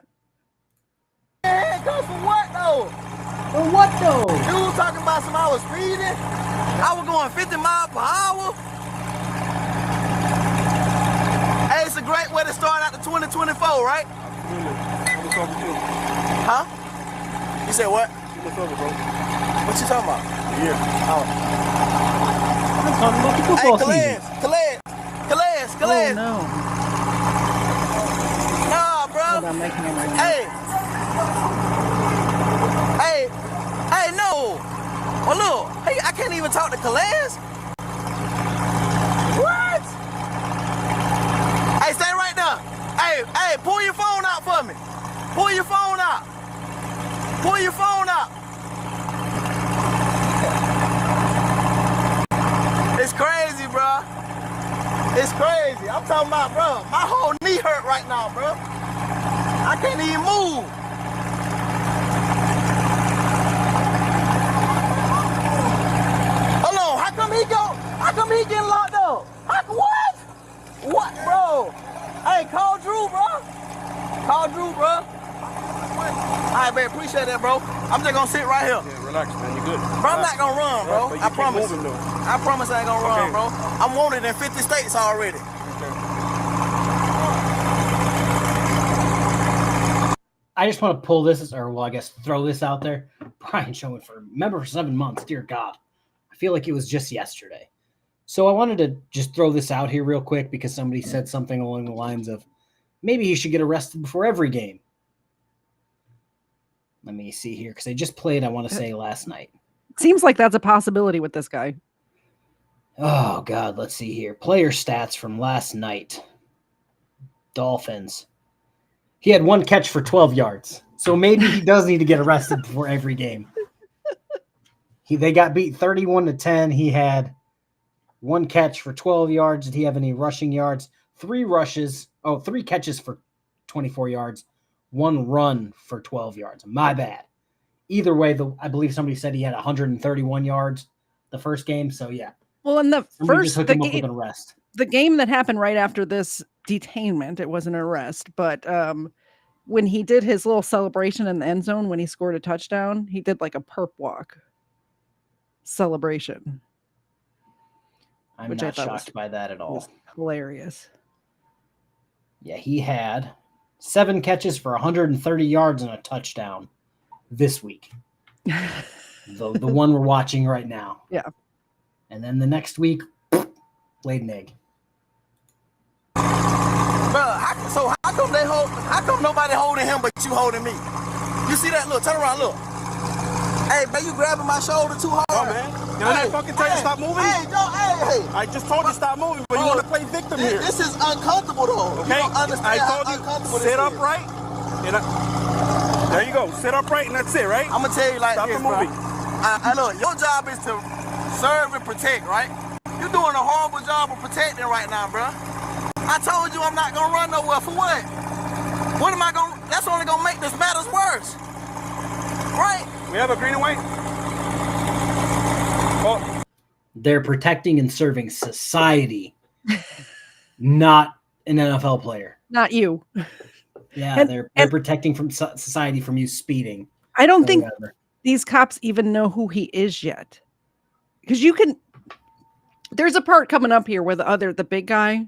Speaker 11: Hey, go for what though?
Speaker 1: For what though?
Speaker 11: You was talking about some I was speeding. I was going 50 miles per hour. Hey, it's a great way to start out the 2024, right? Huh? You said what? What you talking about?
Speaker 12: Yeah.
Speaker 11: Oh.
Speaker 1: I'm talking about the football season.
Speaker 11: Calais.
Speaker 2: Oh, no.
Speaker 11: Nah, bro.
Speaker 2: Hold on, I'm making him right now.
Speaker 11: Hey, no. Well, look, hey, I can't even talk to Calais. What? Hey, stay right there. Hey, pull your phone out for me. Pull your phone out. Pull your phone out. It's crazy. right now, bro. I can't even move. Hold on, how come he getting locked up? What? What, bro? Hey, call Drew, bro. Call Drew, bro. All right, man, appreciate that, bro. I'm just gonna sit right here.
Speaker 12: Yeah, relax, man. You good?
Speaker 11: Bro, I'm not gonna run, bro.
Speaker 12: But you
Speaker 11: I
Speaker 12: keep
Speaker 11: promise.
Speaker 12: moving, though.
Speaker 11: I promise I ain't gonna run, bro. I'm wanted in 50 states already.
Speaker 1: I just want to pull this, or well, I guess throw this out there. Brian Showman for 7 months. Dear God, I feel like it was just yesterday. So I wanted to just throw this out here real quick because somebody said something along the lines of maybe he should get arrested before every game. Let me see here because they just played, I want to say, last night.
Speaker 2: Seems like that's a possibility with this guy.
Speaker 1: Oh, God, let's see here. Player stats from last night. Dolphins. He had 1 catch for 12 yards. So maybe he does need to get arrested before every game. They got beat 31-10. He had 1 catch for 12 yards. Did he have any rushing yards? 3 catches for 24 yards. 1 run for 12 yards. My bad. Either way, I believe somebody said he had 131 yards the first game. So, yeah.
Speaker 2: Well, in the
Speaker 1: the
Speaker 2: game that happened right after this detainment, it wasn't an arrest, but when he did his little celebration in the end zone when he scored a touchdown, he did like a perp walk celebration.
Speaker 1: I'm not shocked by that at all.
Speaker 2: Hilarious.
Speaker 1: Yeah, he had 7 catches for 130 yards and a touchdown this week. the one we're watching right now.
Speaker 2: Yeah.
Speaker 1: And then the next week, laid an egg.
Speaker 11: Bro, how come nobody holding him but you holding me? You see that? Look, turn around, look. Hey, man, you grabbing my shoulder too hard.
Speaker 12: Oh, man. Can I fucking tell you to stop moving?
Speaker 11: Hey, hey.
Speaker 12: I just told you to stop moving, but you want to play victim here.
Speaker 11: This is uncomfortable, though.
Speaker 12: Okay?
Speaker 11: You don't understand
Speaker 12: I
Speaker 11: how
Speaker 12: told
Speaker 11: uncomfortable
Speaker 12: you, sit
Speaker 11: this is.
Speaker 12: upright. There you go. Sit upright, and that's it, right?
Speaker 11: I'm going to tell you like
Speaker 12: stop
Speaker 11: this,
Speaker 12: moving.
Speaker 11: Look, your job is to serve and protect, right? You're doing a horrible job of protecting right now, bro. I told you I'm not going to run nowhere. For what? What am I going to... That's only going to make this matters worse. Right?
Speaker 12: We have a green and white? Oh.
Speaker 1: They're protecting and serving society, not an NFL player.
Speaker 2: Not you.
Speaker 1: Yeah, they're protecting from society from you speeding.
Speaker 2: I don't think these cops even know who he is yet. Because there's a part coming up here where the big guy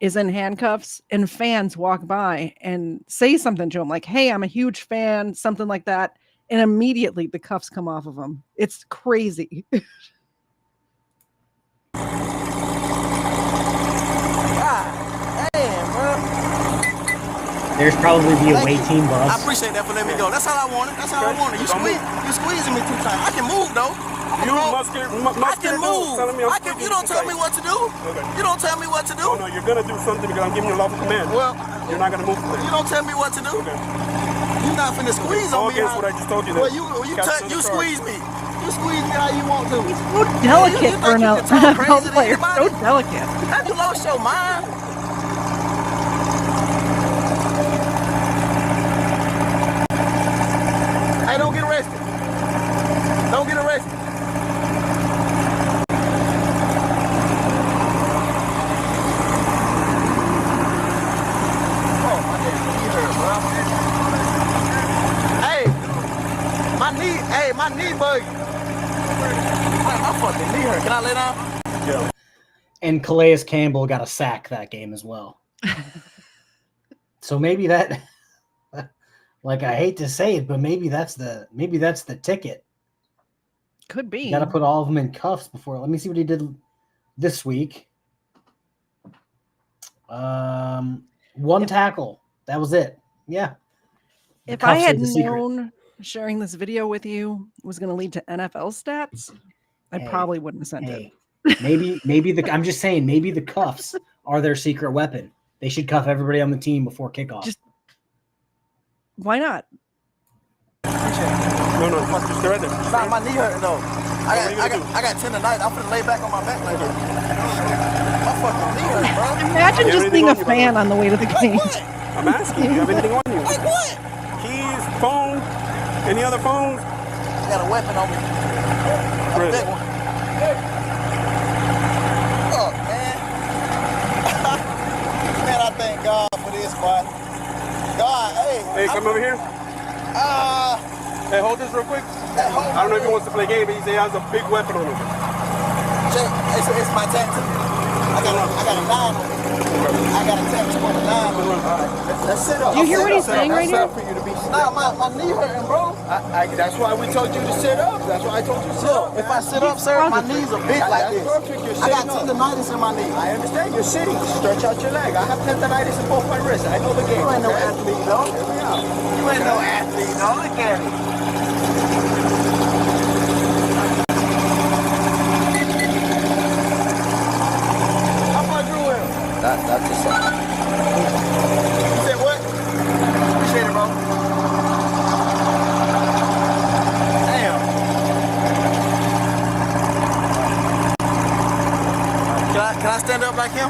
Speaker 2: is in handcuffs and fans walk by and say something to him like, hey, I'm a huge fan, something like that. And immediately the cuffs come off of him. It's crazy.
Speaker 1: There's probably the away team bus.
Speaker 11: I appreciate that for letting me go. That's all I wanted. That's all I wanted. You squeezing me too tight. I can move though.
Speaker 12: I
Speaker 11: can move. You don't tell me what to do.
Speaker 12: Okay.
Speaker 11: You don't tell me what to do.
Speaker 12: Oh, no, you're gonna do something because I'm giving you a lawful command.
Speaker 11: Well,
Speaker 12: you're not gonna move from there.
Speaker 11: You don't tell me what to do.
Speaker 12: Okay.
Speaker 11: You're not finna squeeze on me.
Speaker 12: Guess what I just told you.
Speaker 11: Well, you squeeze me. You squeeze me how you want to.
Speaker 2: He's so delicate for an NFL player. So delicate.
Speaker 11: Have you lost your mind? Hey, don't get arrested. Don't get arrested. Oh, my knee hurt, bro. Hey, my knee bug. My fucking knee hurt. Can I lay down?
Speaker 12: Yeah.
Speaker 1: And Calais Campbell got a sack that game as well. So maybe that... Like, I hate to say it, but maybe that's the ticket.
Speaker 2: Could be.
Speaker 1: You got to put all of them in cuffs before. Let me see what he did this week. 1 tackle. That was it. Yeah.
Speaker 2: If I had known sharing this video with you was going to lead to NFL stats, I probably wouldn't have sent it.
Speaker 1: Maybe I'm just saying, maybe the cuffs are their secret weapon. They should cuff everybody on the team before kickoff.
Speaker 2: Why not?
Speaker 12: No, just stay right there.
Speaker 11: Nah, my knee hurt though. I got tendonitis. I'm finna lay back on my back like that. My fucking knee
Speaker 2: Imagine just being a fan on the way to the game.
Speaker 12: I'm asking you, do you have anything on you?
Speaker 9: Like what?
Speaker 12: Keys, phone, any other phones?
Speaker 9: I got a weapon on me. A big one. Oh, man. Man, I thank God for this, boy. God, hey.
Speaker 12: Hey, come over here. Hey, hold this real quick. I don't know if he wants to play game, but he said he has a big weapon on him.
Speaker 9: Check, it's my tattoo. I got a 9 on me. I got a tattoo on a 9 on me. Let's sit up.
Speaker 2: Do you hear what he's saying right now?
Speaker 9: For you to be nah, my knee hurting, bro. That's why we told you to sit up. That's why I told you to sit up. If I sit up, sir, my knees are big like this. I got tendonitis in my knee. I understand. You're sitting. Stretch out your leg. I have tendonitis in both my wrists. I know the game. You ain't no athlete, though. You ain't no athlete, though. Look at it. That's just something. You said what? Appreciate it, bro. Damn. Can I stand up like him?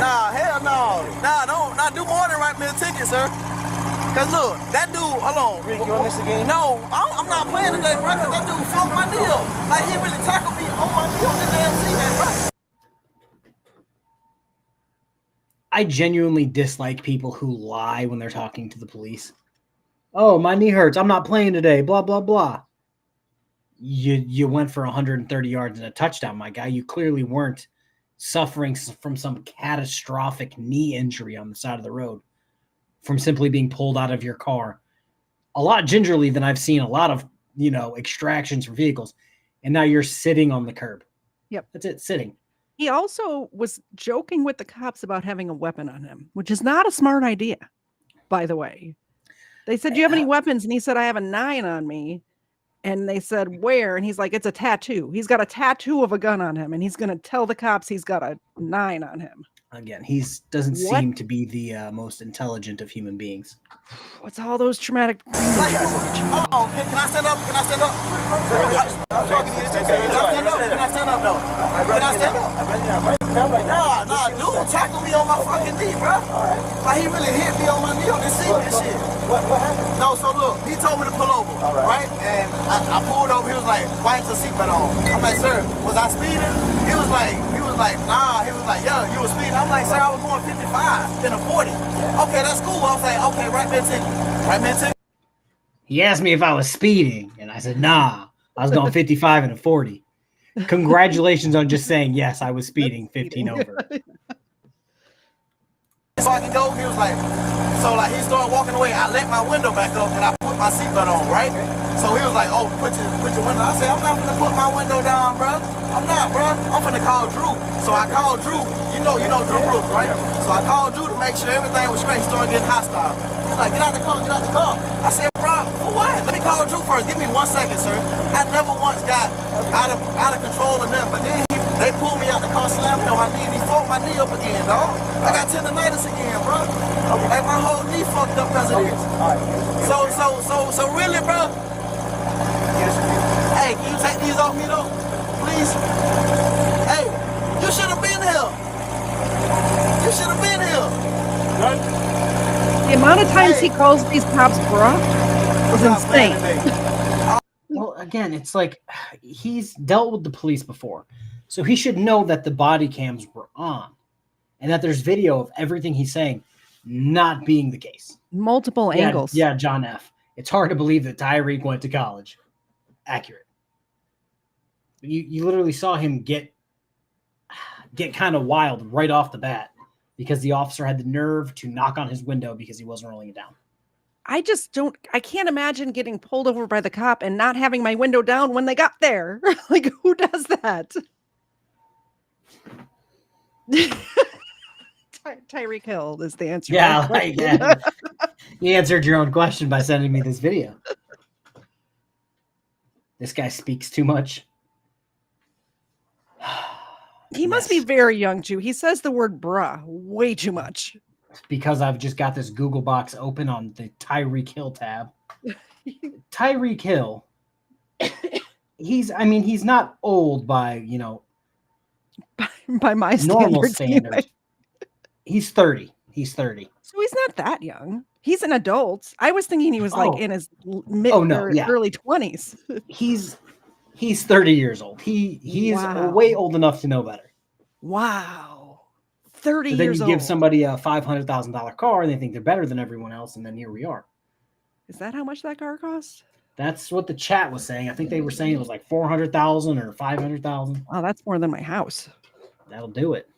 Speaker 9: Nah, hell no. Nah, don't do more than write me a ticket, sir. Cause look, that dude, hold on. Rick, you on this again? No, I'm not playing today, bro. Cause that dude fucked my knee up. Like he really tackled me on my knee on the damn seat, bro.
Speaker 1: I genuinely dislike people who lie when they're talking to the police. Oh, my knee hurts. I'm not playing today. Blah, blah, blah. You went for 130 yards and a touchdown, my guy. You clearly weren't suffering from some catastrophic knee injury on the side of the road from simply being pulled out of your car. A lot gingerly than I've seen a lot of, extractions from vehicles. And now you're sitting on the curb.
Speaker 2: Yep.
Speaker 1: That's it, sitting.
Speaker 2: He also was joking with the cops about having a weapon on him, which is not a smart idea, by the way. They said, do you have any weapons? And he said, I have a 9 on me. And they said, where? And he's like, it's a tattoo. He's got a tattoo of a gun on him. And he's going to tell the cops he's got a 9 on him.
Speaker 1: Again, he doesn't seem to be the most intelligent of human beings.
Speaker 2: What's all those traumatic?
Speaker 9: Can I stand up? Can I stand up? Can I stand up, though? Can I stand up? Nah, dude tackled me on my fucking knee, bro. Like, he really hit me on my knee on this seat and shit. What happened? No, so look, he told me to pull over, right? And I pulled over. He was like, why ain't your seatbelt on? I'm like, sir, was I speeding? He was like, nah. He was like, yeah, you were speeding. I'm like, sir, I was going 55, then a 40. Okay, that's cool. I was like, okay, right there, ticket. Right there, ticket.
Speaker 1: He asked me if I was speeding, and I said, nah, I was going 55 and a 40. Congratulations on just saying, yes, I was speeding 15 over.
Speaker 9: So I can go, he was like, he started walking away. I let my window back up and I put my seatbelt on, right? So he was like, oh, put your window. I said, I'm not gonna put my window down, bro. I'm not, bro. I'm gonna call Drew. So I called Drew. You know Drew Brooks, right? So I called Drew to make sure everything was straight. He started getting hostile. He's like, get out the car. I said, bro, for what? Let me call Drew first. Give me 1 second, sir. I never once got out of control of them, but then they pulled me out the car, slammed me on my knee, and he fucked my knee up again, dog. I got tendonitis again, bro. Like my whole knee fucked up because of this. So really, bro. Hey, can you take these off me though, please? Hey, you should have been here. You should have been here.
Speaker 2: The amount of times he calls these cops bruh is insane.
Speaker 1: Well, again, it's like he's dealt with the police before. So he should know that the body cams were on and that there's video of everything he's saying not being the case.
Speaker 2: Multiple angles.
Speaker 1: Yeah, John F. It's hard to believe that Tyreek went to college. Accurate. You literally saw him get kind of wild right off the bat because the officer had the nerve to knock on his window because he wasn't rolling it down.
Speaker 2: I can't imagine getting pulled over by the cop and not having my window down when they got there. Like, who does that? Tyreek Hill is the answer.
Speaker 1: Yeah, you answered your own question by sending me this video. This guy speaks too much.
Speaker 2: He must be very young, too. He says the word bruh way too much.
Speaker 1: Because I've just got this Google box open on the Tyreek Hill tab. Tyreek Hill he's not old by,
Speaker 2: by my
Speaker 1: normal
Speaker 2: standards.
Speaker 1: standards.
Speaker 2: Anyway.
Speaker 1: He's 30. He's 30.
Speaker 2: So he's not that young. He's an adult. I was thinking he was like in his early 20s.
Speaker 1: He's 30 years old. He's way old enough to know better.
Speaker 2: Wow. 30
Speaker 1: but then
Speaker 2: years
Speaker 1: you
Speaker 2: old.
Speaker 1: give somebody a $500,000 car and they think they're better than everyone else, and then here we are.
Speaker 2: Is that how much that car costs?
Speaker 1: That's what the chat was saying. I think they were saying it was like 400,000 or 500,000.
Speaker 2: Oh, that's more than my house.
Speaker 1: That'll do it.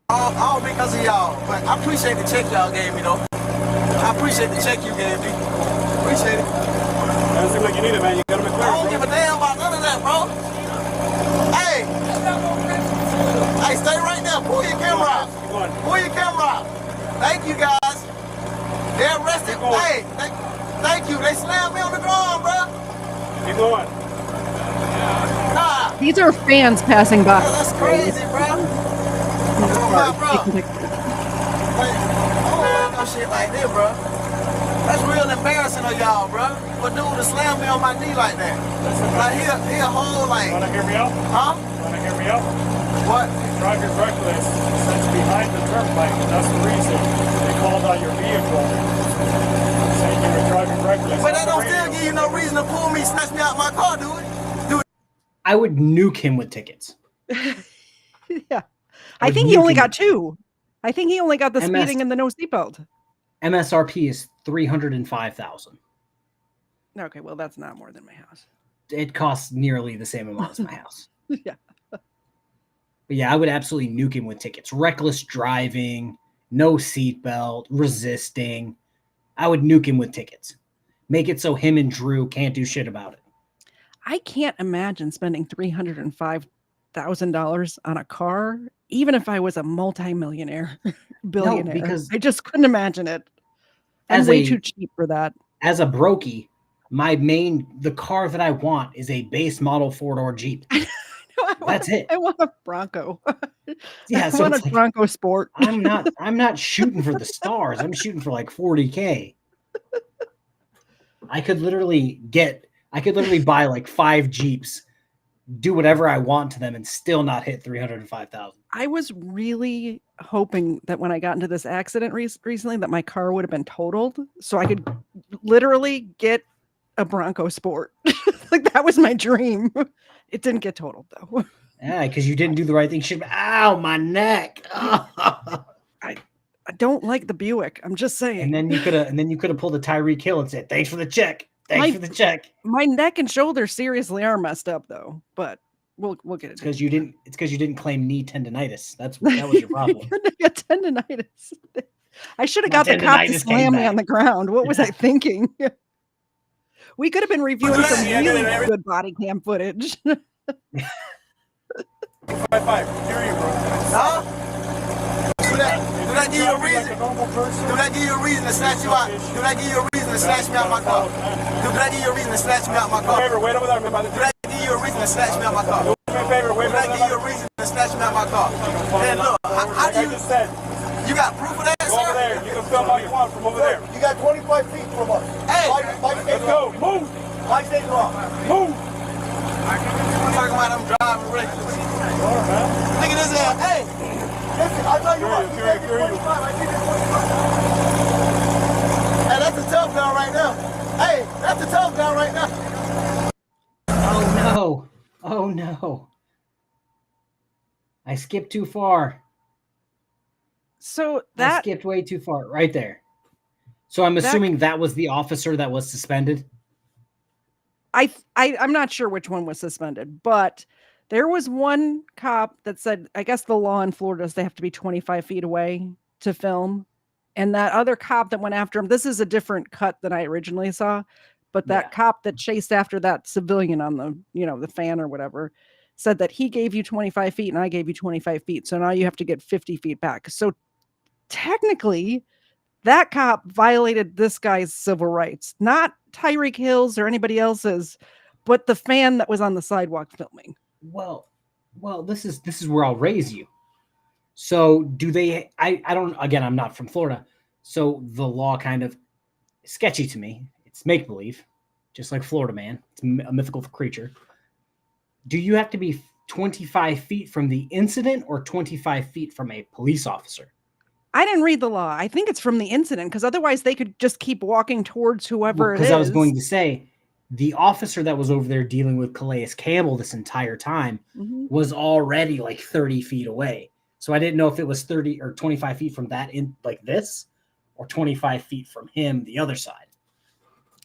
Speaker 9: All because of y'all, but I appreciate the check y'all gave me, though. I appreciate the check you gave me. Appreciate it.
Speaker 12: Doesn't seem like you need it, man. You got to be clear.
Speaker 9: I don't give a damn about none of that, bro. Hey, stay right there. Pull your camera out. Pull your camera out. Thank you, guys. They're arrested. Hey, thank you. They slammed me on the ground, bro.
Speaker 12: Keep going.
Speaker 9: Nah.
Speaker 2: These are fans passing by.
Speaker 9: That's crazy, bro. Come on, bro. Like, no shit like this, bro. That's real embarrassing of y'all, bro. For a dude to slam me on my knee like that. Like he a whole like.
Speaker 12: Wanna hear me out?
Speaker 9: Huh?
Speaker 12: Wanna hear me out?
Speaker 9: What?
Speaker 12: Driver's reckless. Sent behind the turnpike. That's the reason they called on your vehicle. Saying you were driving reckless.
Speaker 9: But that don't still give you no reason to pull me, snatch me out my car, do it?
Speaker 1: I would nuke him with tickets.
Speaker 2: Yeah. I think he only got 2. I think he only got the speeding and the no seatbelt.
Speaker 1: MSRP is $305,000.
Speaker 2: Okay, well, that's not more than my house.
Speaker 1: It costs nearly the same amount as my house.
Speaker 2: Yeah.
Speaker 1: But yeah, I would absolutely nuke him with tickets. Reckless driving, no seatbelt, resisting. I would nuke him with tickets. Make it so him and Drew can't do shit about it.
Speaker 2: I can't imagine spending $305,000 on a car, even if I was a multimillionaire, billionaire.
Speaker 1: No, because
Speaker 2: I just couldn't imagine it. I'm way too cheap for that.
Speaker 1: As a brokey, the car that I want is a base model 4-door Jeep. That's it.
Speaker 2: I want a Bronco.
Speaker 1: Yeah,
Speaker 2: I
Speaker 1: so
Speaker 2: want
Speaker 1: it's
Speaker 2: a Bronco Sport.
Speaker 1: I'm not shooting for the stars. I'm shooting for like 40K. I could literally buy like 5 Jeeps, do whatever I want to them, and still not hit 305,000.
Speaker 2: I was really hoping that when I got into this accident recently, that my car would have been totaled, so I could literally get a Bronco Sport. Like that was my dream. It didn't get totaled though.
Speaker 1: Yeah, because you didn't do the right thing. Ow, my neck.
Speaker 2: I don't like the Buick. I'm just saying.
Speaker 1: And then you could have pulled a Tyreek Hill and said, "Thanks for the check. Thanks for the check."
Speaker 2: My neck and shoulders seriously are messed up though, but we'll get it.
Speaker 1: It's because you didn't claim knee tendonitis. That was your problem.
Speaker 2: Tendonitis. I should have got the cop to slam me on the ground. What was I thinking? We could have been reviewing some really good body cam footage.
Speaker 12: 5-5. Hear you, bro.
Speaker 9: Huh? Do that give you a reason? Do that give you a reason to snatch you out? Do that give you a reason to snatch me out my car? Do that give you a reason to snatch me out my car?
Speaker 12: Favor, wait over there, man.
Speaker 9: Do that give you a reason to snatch me out my car?
Speaker 12: Do me a favor, wait
Speaker 9: Do that give you a reason to snatch me out my car? And look, how do you? You got proof of that, sir?
Speaker 12: Over there. You can film all you want from over there.
Speaker 9: You got 25 feet from us. Hey,
Speaker 12: let's go. Move.
Speaker 9: Why stay wrong?
Speaker 12: Move.
Speaker 9: I'm talking about I'm driving reckless. Look at this ass. Hey, listen, I'll tell you what. You take it 25. I give you 25. Hey, that's a tough gun right now. Hey, that's a tough gun right now.
Speaker 1: Oh no. Oh no. I skipped too far.
Speaker 2: So
Speaker 1: I skipped way too far right there. So I'm assuming that was the officer that was suspended.
Speaker 2: I'm not sure which one was suspended, but there was one cop that said, I guess the law in Florida is they have to be 25 feet away to film. And that other cop that went after him, this is a different cut than I originally saw, but that cop that chased after that civilian on the, the fan or whatever, said that he gave you 25 feet and I gave you 25 feet. So now you have to get 50 feet back. So technically, that cop violated this guy's civil rights, not Tyreek Hill's or anybody else's, but the fan that was on the sidewalk filming.
Speaker 1: Well, this is where I'll raise you. So do they? I don't. Again, I'm not from Florida, so the law kind of sketchy to me. It's make believe. just like Florida Man. It's a mythical creature. Do you have to be 25 feet from the incident or 25 feet from a police officer?
Speaker 2: I didn't read the law. I think it's from the incident because otherwise they could just keep walking towards whoever it is.
Speaker 1: Because I was going to say, the officer that was over there dealing with Calais Campbell this entire time was already like 30 feet away. So I didn't know if it was 30 or 25 feet from that in like this or 25 feet from him, the other side.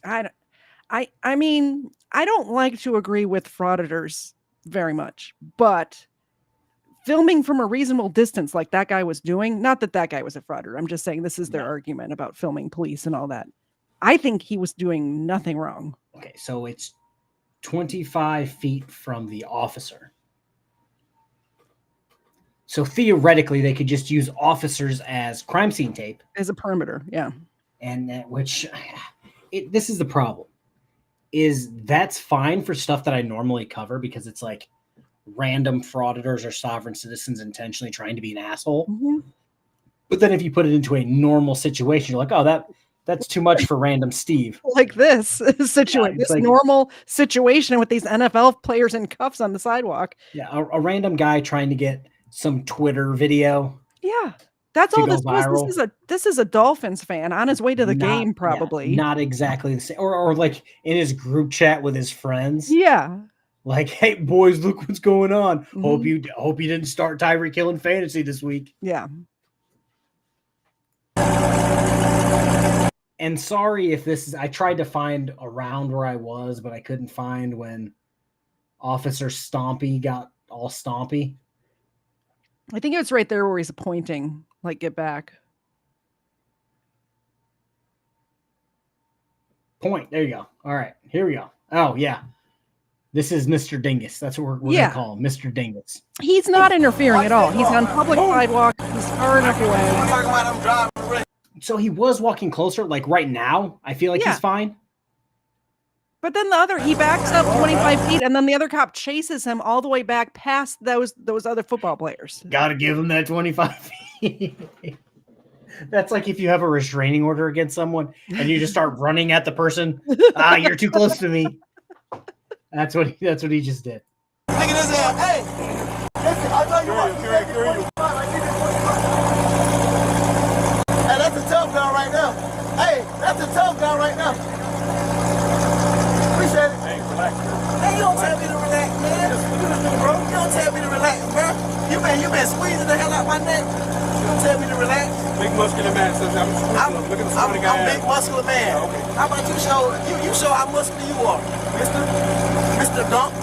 Speaker 2: I mean, I don't like to agree with frauditors very much, but filming from a reasonable distance like that guy was doing, not that that guy was a frauder. I'm just saying this is their argument about filming police and all that. I think he was doing nothing wrong.
Speaker 1: Okay, so it's 25 feet from the officer. So theoretically, they could just use officers as crime scene tape.
Speaker 2: As a perimeter, yeah.
Speaker 1: And this is the problem. Is that's fine for stuff that I normally cover because it's like random frauditors or sovereign citizens intentionally trying to be an asshole. But then if you put it into a normal situation, you're like, oh, that's too much for random Steve.
Speaker 2: Like this situation, this
Speaker 1: like,
Speaker 2: normal situation with these NFL players in cuffs on the sidewalk.
Speaker 1: Yeah, a random guy trying to get some Twitter video.
Speaker 2: Yeah, that's all this was. This is a Dolphins fan on his way to the game, probably.
Speaker 1: Not exactly the same. Or like in his group chat with his friends.
Speaker 2: Yeah.
Speaker 1: Like, hey boys, look what's going on. Hope you didn't start Tyreek Hill in fantasy this week.
Speaker 2: Yeah.
Speaker 1: And sorry if this is, I tried to find around where I was, but I couldn't find when Officer Stompy got all stompy.
Speaker 2: I think it's right there where he's pointing, like, get back.
Speaker 1: Point. There you go. All right. Here we go. Oh, yeah. This is Mr. Dingus. That's what we're going to call him, Mr. Dingus.
Speaker 2: He's not interfering at all. He's on public sidewalk. He's far enough away.
Speaker 9: I'm talking about him driving.
Speaker 1: So he was walking closer. Like right now, I feel like he's fine.
Speaker 2: But then he backs up 25 feet, and then the other cop chases him all the way back past those other football players.
Speaker 1: Got to give him that 25 feet. That's like if you have a restraining order against someone and you just start running at the person. You're too close to me. That's what he just did.
Speaker 9: Look at this ass. Hey, listen, I tell you what. Hey, that's a tough guy right now. Hey, that's a tough guy right now. Appreciate it. Hey, relax. Hey, you don't tell me to relax, man. You don't tell me to relax, bro. You been squeezing the hell out my neck. You don't tell me to relax.
Speaker 8: Big muscular man. Look at the squirty guy.
Speaker 9: I'm a big muscular man. Okay. How about you show how muscular you are, Mr. Dunk?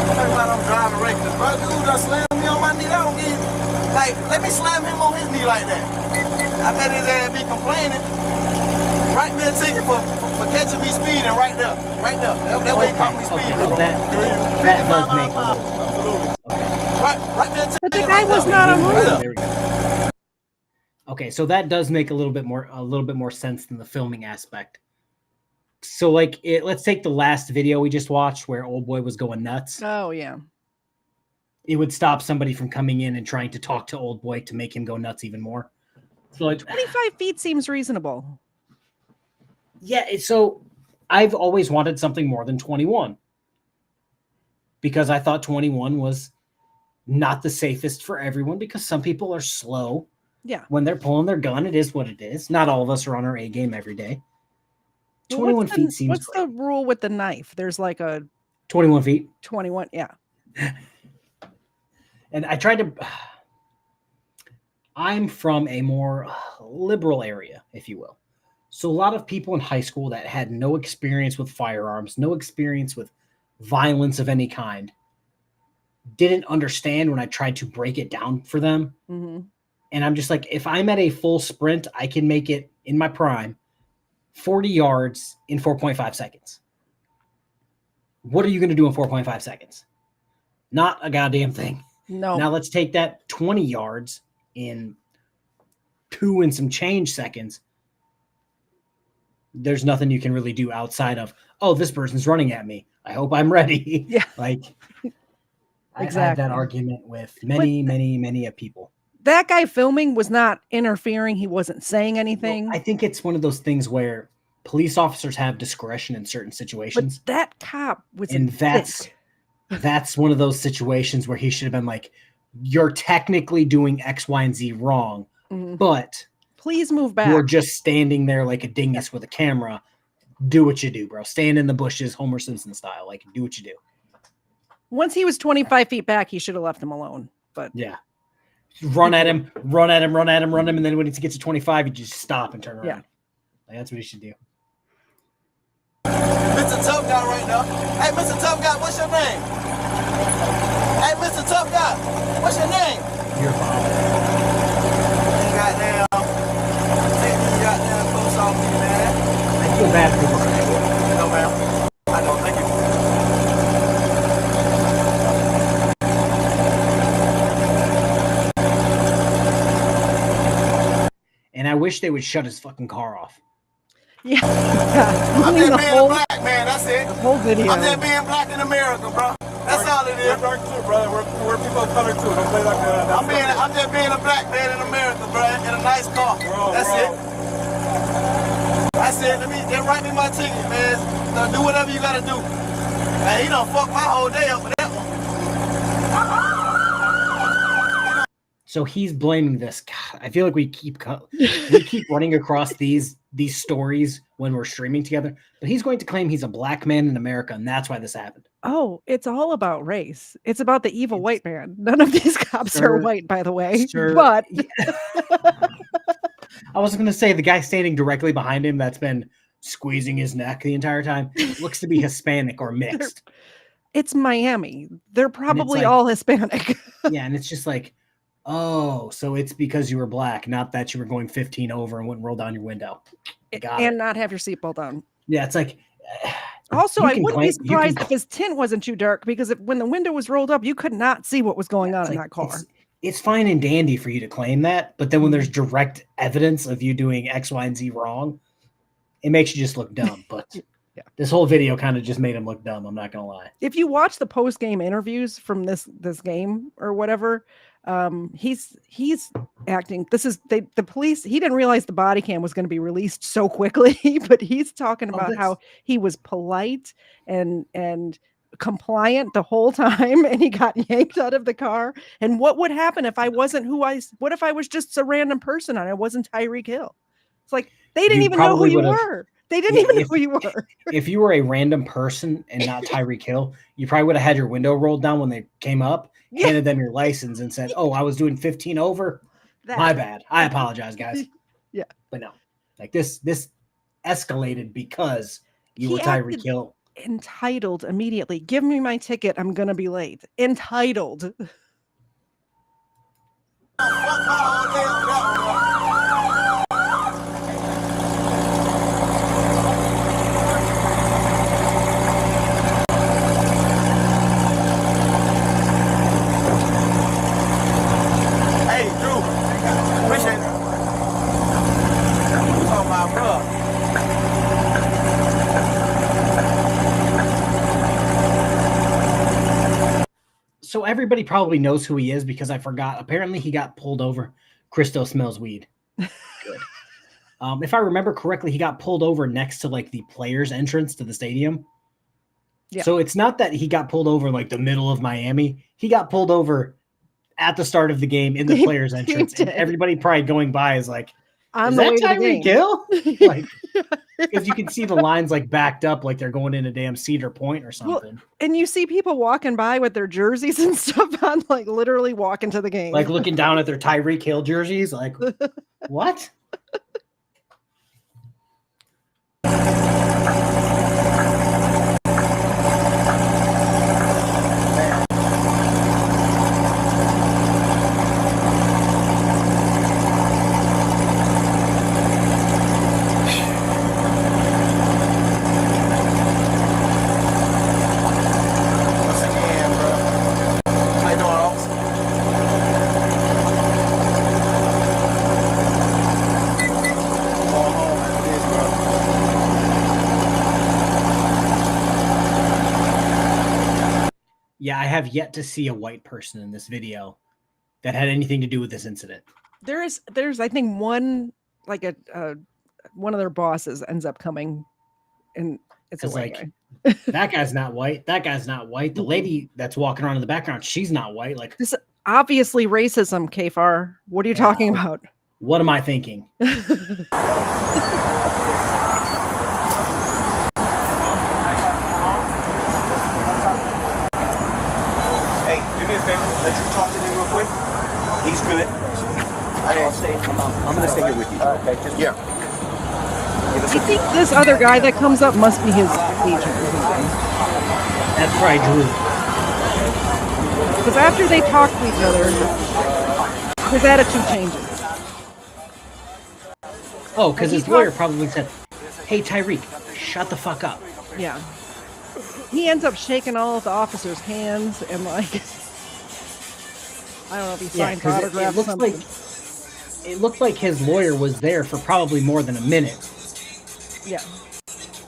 Speaker 9: Talking about I'm driving reckless, bro. Dude done slammed me on my knee. I don't need, like, let me slam him on his knee like that. I bet his ass be complaining. Write me a ticket for catching me speeding right there. Right there. That way he caught me speeding.
Speaker 1: Okay, that does make a little.
Speaker 9: Right me a ticket.
Speaker 2: But the guy was not on road.
Speaker 1: There we go. Okay, so that does make a little bit more sense than the filming aspect. So like let's take the last video we just watched where old boy was going nuts.
Speaker 2: Oh yeah.
Speaker 1: It would stop somebody from coming in and trying to talk to old boy to make him go nuts even more. So like
Speaker 2: 25 feet seems reasonable.
Speaker 1: Yeah, so I've always wanted something more than 21. Because I thought 21 was not the safest for everyone because some people are slow.
Speaker 2: Yeah.
Speaker 1: When they're pulling their gun, it is what it is. Not all of us are on our A game every day. 21 feet seems
Speaker 2: What's the rule with the knife? There's like a
Speaker 1: 21 feet.
Speaker 2: 21, yeah.
Speaker 1: And I tried to I'm from a more liberal area, if you will. So a lot of people in high school that had no experience with firearms, no experience with violence of any kind, didn't understand when I tried to break it down for them.
Speaker 2: Mm-hmm.
Speaker 1: And I'm just like, if I'm at a full sprint, I can make it in my prime 40 yards in 4.5 seconds. What are you going to do in 4.5 seconds? Not a goddamn thing.
Speaker 2: No.
Speaker 1: Now let's take that 20 yards in 2 and some change seconds. There's nothing you can really do outside of, oh, this person's running at me. I hope I'm ready.
Speaker 2: Yeah.
Speaker 1: Like,
Speaker 2: Exactly.
Speaker 1: I've had that argument with many a people.
Speaker 2: That guy filming was not interfering. He wasn't saying anything.
Speaker 1: Well, I think it's one of those things where police officers have discretion in certain situations.
Speaker 2: But that cop was
Speaker 1: And that's one of those situations where he should have been like, you're technically doing X, Y, and Z wrong, but
Speaker 2: please move back.
Speaker 1: You're just standing there like a dingus with a camera. Do what you do, bro. Stand in the bushes, Homer Simpson style. Like, do what you do.
Speaker 2: Once he was 25 feet back, he should have left him alone. But
Speaker 1: yeah. Run at him, run at him, run at him, run him, and then when he gets to 25, you just stop and turn around.
Speaker 2: Yeah.
Speaker 1: Like, that's what he should do.
Speaker 9: Mr. Tough Guy right now. Hey, Mr. Tough Guy, what's your name? Hey, Mr. Tough Guy, what's your name?
Speaker 1: Your father.
Speaker 9: Goddamn. Take these goddamn clothes off me, man.
Speaker 1: I feel bad for you.
Speaker 9: No, ma'am. I don't. Thank you.
Speaker 1: And I wish they would shut his fucking car off.
Speaker 2: Yeah.
Speaker 9: I'm just being a black man, that's it.
Speaker 2: The whole video.
Speaker 9: I'm just being black in America, bro. That's all it is.
Speaker 12: We're dark too, brother. We're people of color too. Don't play like that.
Speaker 9: I'm just being a black man in America, bro, in a nice car. That's it. That's it. Just write me my ticket, man. Now, do whatever you gotta do. Hey, he done fucked my whole day up with that one.
Speaker 1: So he's blaming this. God, I feel like we keep running across these stories when we're streaming together. But he's going to claim he's a black man in America, and that's why this happened.
Speaker 2: Oh, it's all about race. It's about the evil white man. None of these cops are white, by the way. But
Speaker 1: I was going to say the guy standing directly behind him that's been squeezing his neck the entire time looks to be Hispanic or mixed.
Speaker 2: It's Miami. They're probably all Hispanic.
Speaker 1: Yeah, and it's just like, oh, so it's because you were black, not that you were going 15 over and wouldn't roll down your window.
Speaker 2: And not have your seatbelt on.
Speaker 1: Yeah, it's like.
Speaker 2: Also, I wouldn't be surprised if his tint wasn't too dark because when the window was rolled up, you could not see what was going on in that car.
Speaker 1: It's fine and dandy for you to claim that, but then when there's direct evidence of you doing X, Y, and Z wrong, it makes you just look dumb. But this whole video kind of just made him look dumb. I'm not gonna lie.
Speaker 2: If you watch the post-game interviews from this game or whatever, he's acting. The police. He didn't realize the body cam was going to be released so quickly, but he's talking about how he was polite and compliant the whole time, and he got yanked out of the car. And what would happen if I wasn't what if I was just a random person and I wasn't Tyreek Hill? It's like they didn't even know who you were. They didn't even know who you were.
Speaker 1: If you were a random person and not Tyreek Hill, you probably would have had your window rolled down when they came up, handed them your license, and said, "Oh, I was doing 15 over. My bad. I apologize, guys."
Speaker 2: Yeah,
Speaker 1: but no, like this escalated because you were Tyreek Hill.
Speaker 2: Entitled immediately. Give me my ticket. I'm gonna be late. Entitled.
Speaker 1: So everybody probably knows who he is because I forgot. Apparently, he got pulled over. Christo smells weed. Good. If I remember correctly, he got pulled over next to like the players' entrance to the stadium. Yeah. So it's not that he got pulled over like the middle of Miami. He got pulled over at the start of the game in the players' entrance, and everybody probably going by is like, "Is that Tyreek Hill?" Like, because you can see the lines like backed up, like they're going in a damn Cedar Point or something.
Speaker 2: Well, and you see people walking by with their jerseys and stuff on, like literally walking to the game,
Speaker 1: like looking down at their Tyreek Hill jerseys, like what? Yeah, I have yet to see a white person in this video that had anything to do with this incident.
Speaker 2: There's I think one like a one of their bosses ends up coming, and it's a white guy.
Speaker 1: That guy's not white. That guy's not white. The lady that's walking around in the background, she's not white. Like,
Speaker 2: this obviously racism, KFARR. What are you talking about?
Speaker 1: What am I thinking?
Speaker 9: Hey, do me a favor. Let you talk to him real quick. He's good. I'm gonna stay here with you. Okay. Yeah.
Speaker 2: I think this other guy that comes up must be his agent.
Speaker 1: That's probably Drew.
Speaker 2: Because after they talk to each other, his attitude changes.
Speaker 1: Oh, because his lawyer probably said, "Hey, Tyreek, shut the fuck up."
Speaker 2: Yeah. He ends up shaking all of the officers' hands and like, I don't know if he signed autographs or something.
Speaker 1: It looked like his lawyer was there for probably more than a minute.
Speaker 2: Yeah.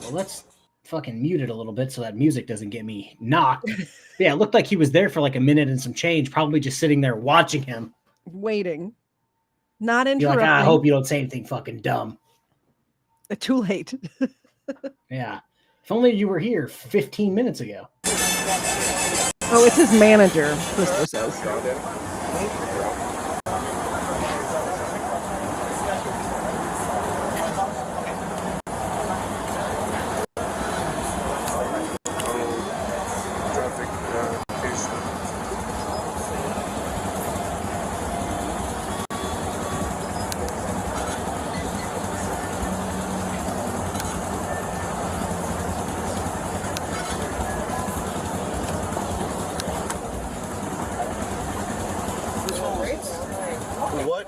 Speaker 1: Well, let's fucking mute it a little bit so that music doesn't get me knocked. Yeah, it looked like he was there for like a minute and some change, probably just sitting there watching him.
Speaker 2: Waiting. Not
Speaker 1: You're
Speaker 2: interrupting.
Speaker 1: like, I hope you don't say anything fucking dumb.
Speaker 2: Too late.
Speaker 1: Yeah. If only you were here 15 minutes ago.
Speaker 2: Oh, it's his manager, Crystal says.
Speaker 9: What?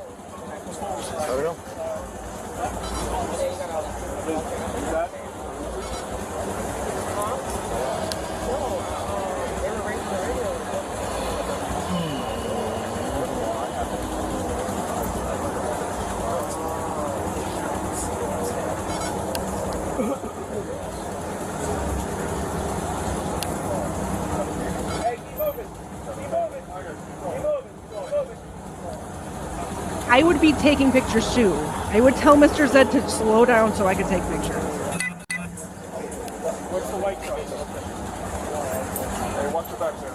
Speaker 9: I don't know.
Speaker 2: I would be taking pictures too. I would tell Mr. Zed to slow down so I could take pictures.
Speaker 12: What's the white truck? Hey, watch your back there.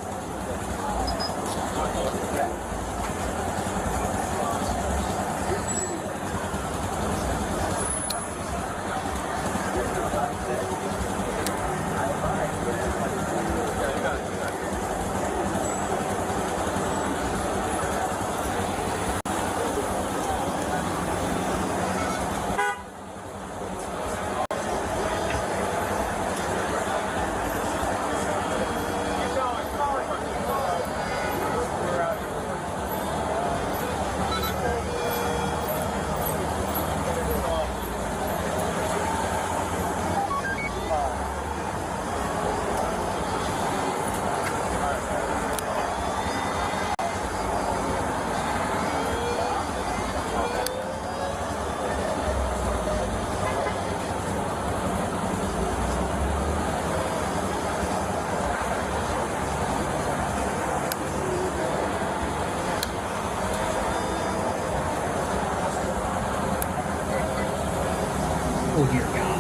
Speaker 1: Oh dear God.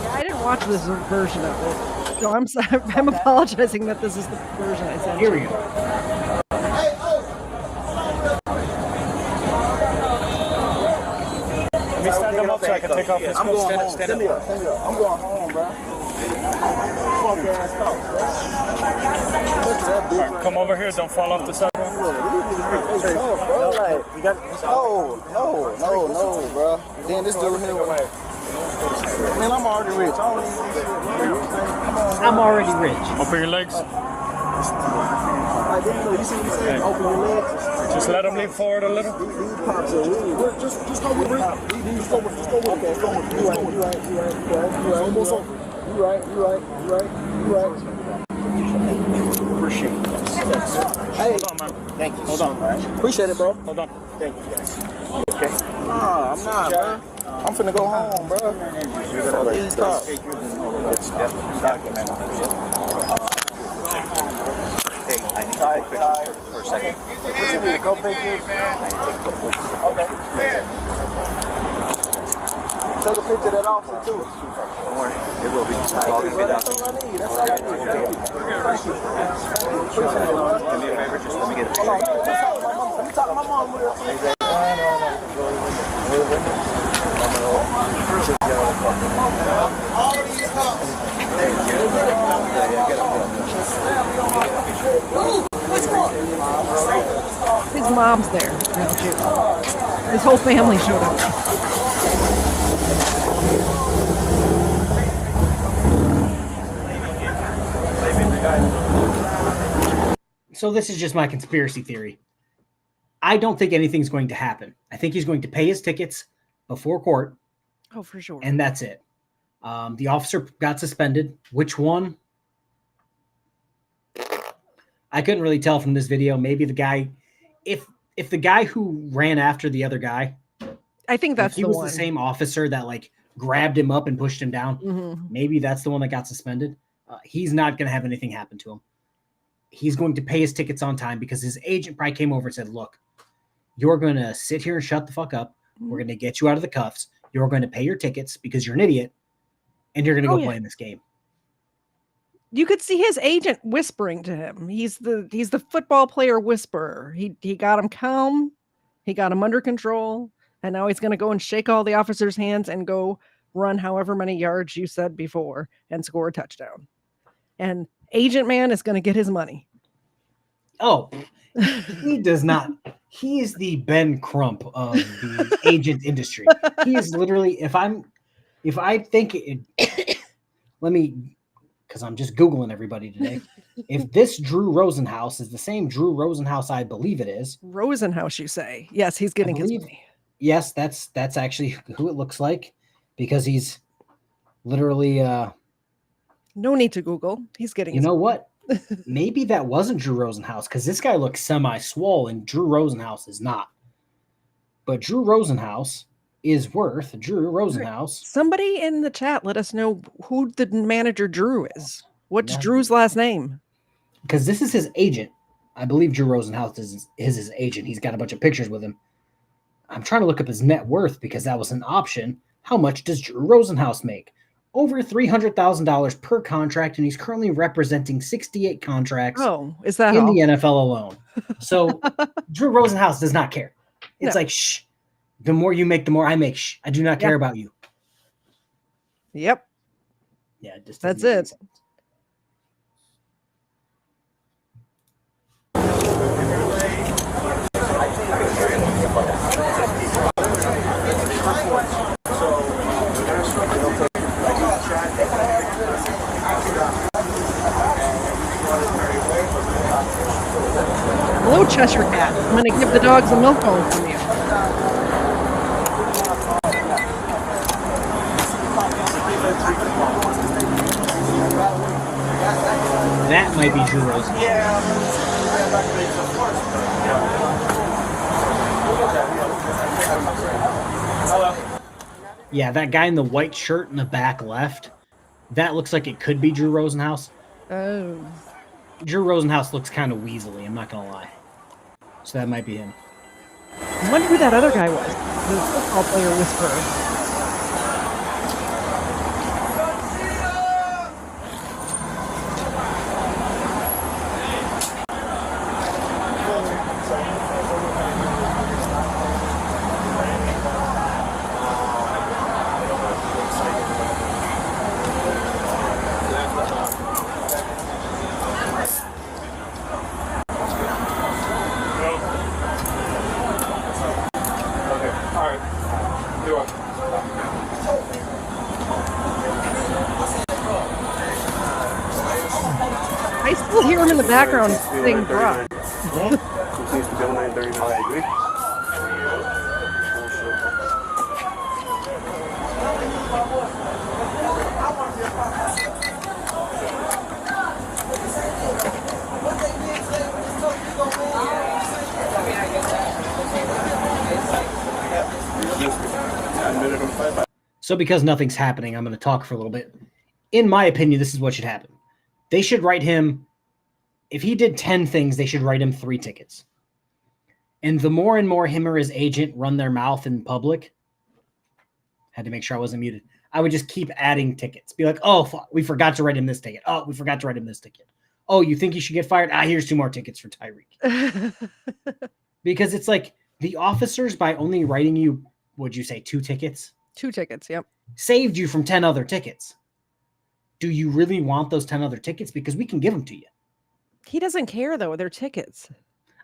Speaker 2: Yeah, I didn't watch this version of it. So I'm sorry, I'm apologizing that this is the version I sent.
Speaker 1: Here we go.
Speaker 12: Let me stand them up so I can take off this
Speaker 9: I'm
Speaker 12: coat.
Speaker 9: going home.
Speaker 12: Stand up.
Speaker 9: I'm going home, bro.
Speaker 12: Alright, come over here. Don't fall off the sidewalk.
Speaker 9: No, bro. Then this dude here. Man, I'm already rich.
Speaker 1: I'm already rich.
Speaker 12: Open your legs.
Speaker 9: You see what he said? Open your legs.
Speaker 12: Just let them lean forward a little.
Speaker 9: Just go with it. Just go with it. You right. Appreciate it. Hey.
Speaker 12: Hold on, man.
Speaker 9: Thank you.
Speaker 12: Hold on.
Speaker 9: Appreciate it, bro.
Speaker 12: Hold on.
Speaker 9: Thank you, guys. Okay. Nah, I'm not, bro. I'm finna go home, bro. Easy talk. For a second. Take a picture of that officer too. Don't worry, it will be. That's all I need. That's all I need. Do me a favor, just let me get a picture. Let me talk to my mom.
Speaker 2: His mom's there. His whole family showed up.
Speaker 1: So this is just my conspiracy theory. I don't think anything's going to happen. I think he's going to pay his tickets before court.
Speaker 2: Oh, for sure.
Speaker 1: And that's it. The officer got suspended. Which one? I couldn't really tell from this video. Maybe the guy, if the guy who ran after the other guy,
Speaker 2: I think that's
Speaker 1: the one. The same officer that like grabbed him up and pushed him down.
Speaker 2: Mm-hmm.
Speaker 1: Maybe that's the one that got suspended. He's not going to have anything happen to him. He's going to pay his tickets on time because his agent probably came over and said, look, you're going to sit here and shut the fuck up. We're going to get you out of the cuffs. You're going to pay your tickets because you're an idiot. And you're going to go play in this game.
Speaker 2: You could see his agent whispering to him. He's the football player whisperer. He got him calm. He got him under control. And now he's going to go and shake all the officers' hands and go run however many yards you said before and score a touchdown. And Agent Man is going to get his money.
Speaker 1: Oh, he does not. He is the Ben Crump of the agent industry. He is literally, if I think it, let me, because I'm just Googling everybody today. If this Drew Rosenhaus is the same Drew Rosenhaus I believe it is.
Speaker 2: Rosenhaus, you say? Yes, he's getting his money.
Speaker 1: Yes, that's actually who it looks like because he's literally.
Speaker 2: No need to Google. He's getting.
Speaker 1: You know what? Maybe that wasn't Drew Rosenhaus because this guy looks semi-swole and Drew Rosenhaus is not. But Drew Rosenhaus is worth Drew Rosenhaus.
Speaker 2: Somebody in the chat let us know who the manager Drew is. What's Drew's last name?
Speaker 1: Because this is his agent. I believe Drew Rosenhaus is his agent. He's got a bunch of pictures with him. I'm trying to look up his net worth because that was an option. How much does Drew Rosenhaus make? Over $300,000 per contract, and he's currently representing 68 contracts.
Speaker 2: Oh, is that
Speaker 1: in
Speaker 2: all?
Speaker 1: the NFL alone? So Drew Rosenhaus does not care. It's like, shh. The more you make, the more I make. Shh. I do not care about you.
Speaker 2: Yep.
Speaker 1: Yeah, just
Speaker 2: that's it. Hello, Cheshire Cat. I'm going to give the dogs a milk bone from you.
Speaker 1: That might be Drew Rosenhaus. Yeah, that guy in the white shirt in the back left, that looks like it could be Drew Rosenhaus.
Speaker 2: Oh.
Speaker 1: Drew Rosenhaus looks kind of weaselly, I'm not going to lie. So that might be him.
Speaker 2: I wonder who that other guy was. The football player whisperer. I still hear him in the background sing rock.
Speaker 1: So because nothing's happening, I'm going to talk for a little bit. In my opinion, this is what should happen. They should write him if he did 10 things, they should write him 3 tickets. And the more and more him or his agent run their mouth in public, had to make sure I wasn't muted, I would just keep adding tickets. Be like, oh, we forgot to write him this ticket. Oh, we forgot to write him this ticket. Oh, you think you should get fired? Here's 2 more tickets for Tyreek. Because it's like the officers, by only writing you, would you say 2 tickets?
Speaker 2: 2 tickets, yep.
Speaker 1: Saved you from 10 other tickets. Do you really want those 10 other tickets? Because we can give them to you.
Speaker 2: He doesn't care, though. They're tickets.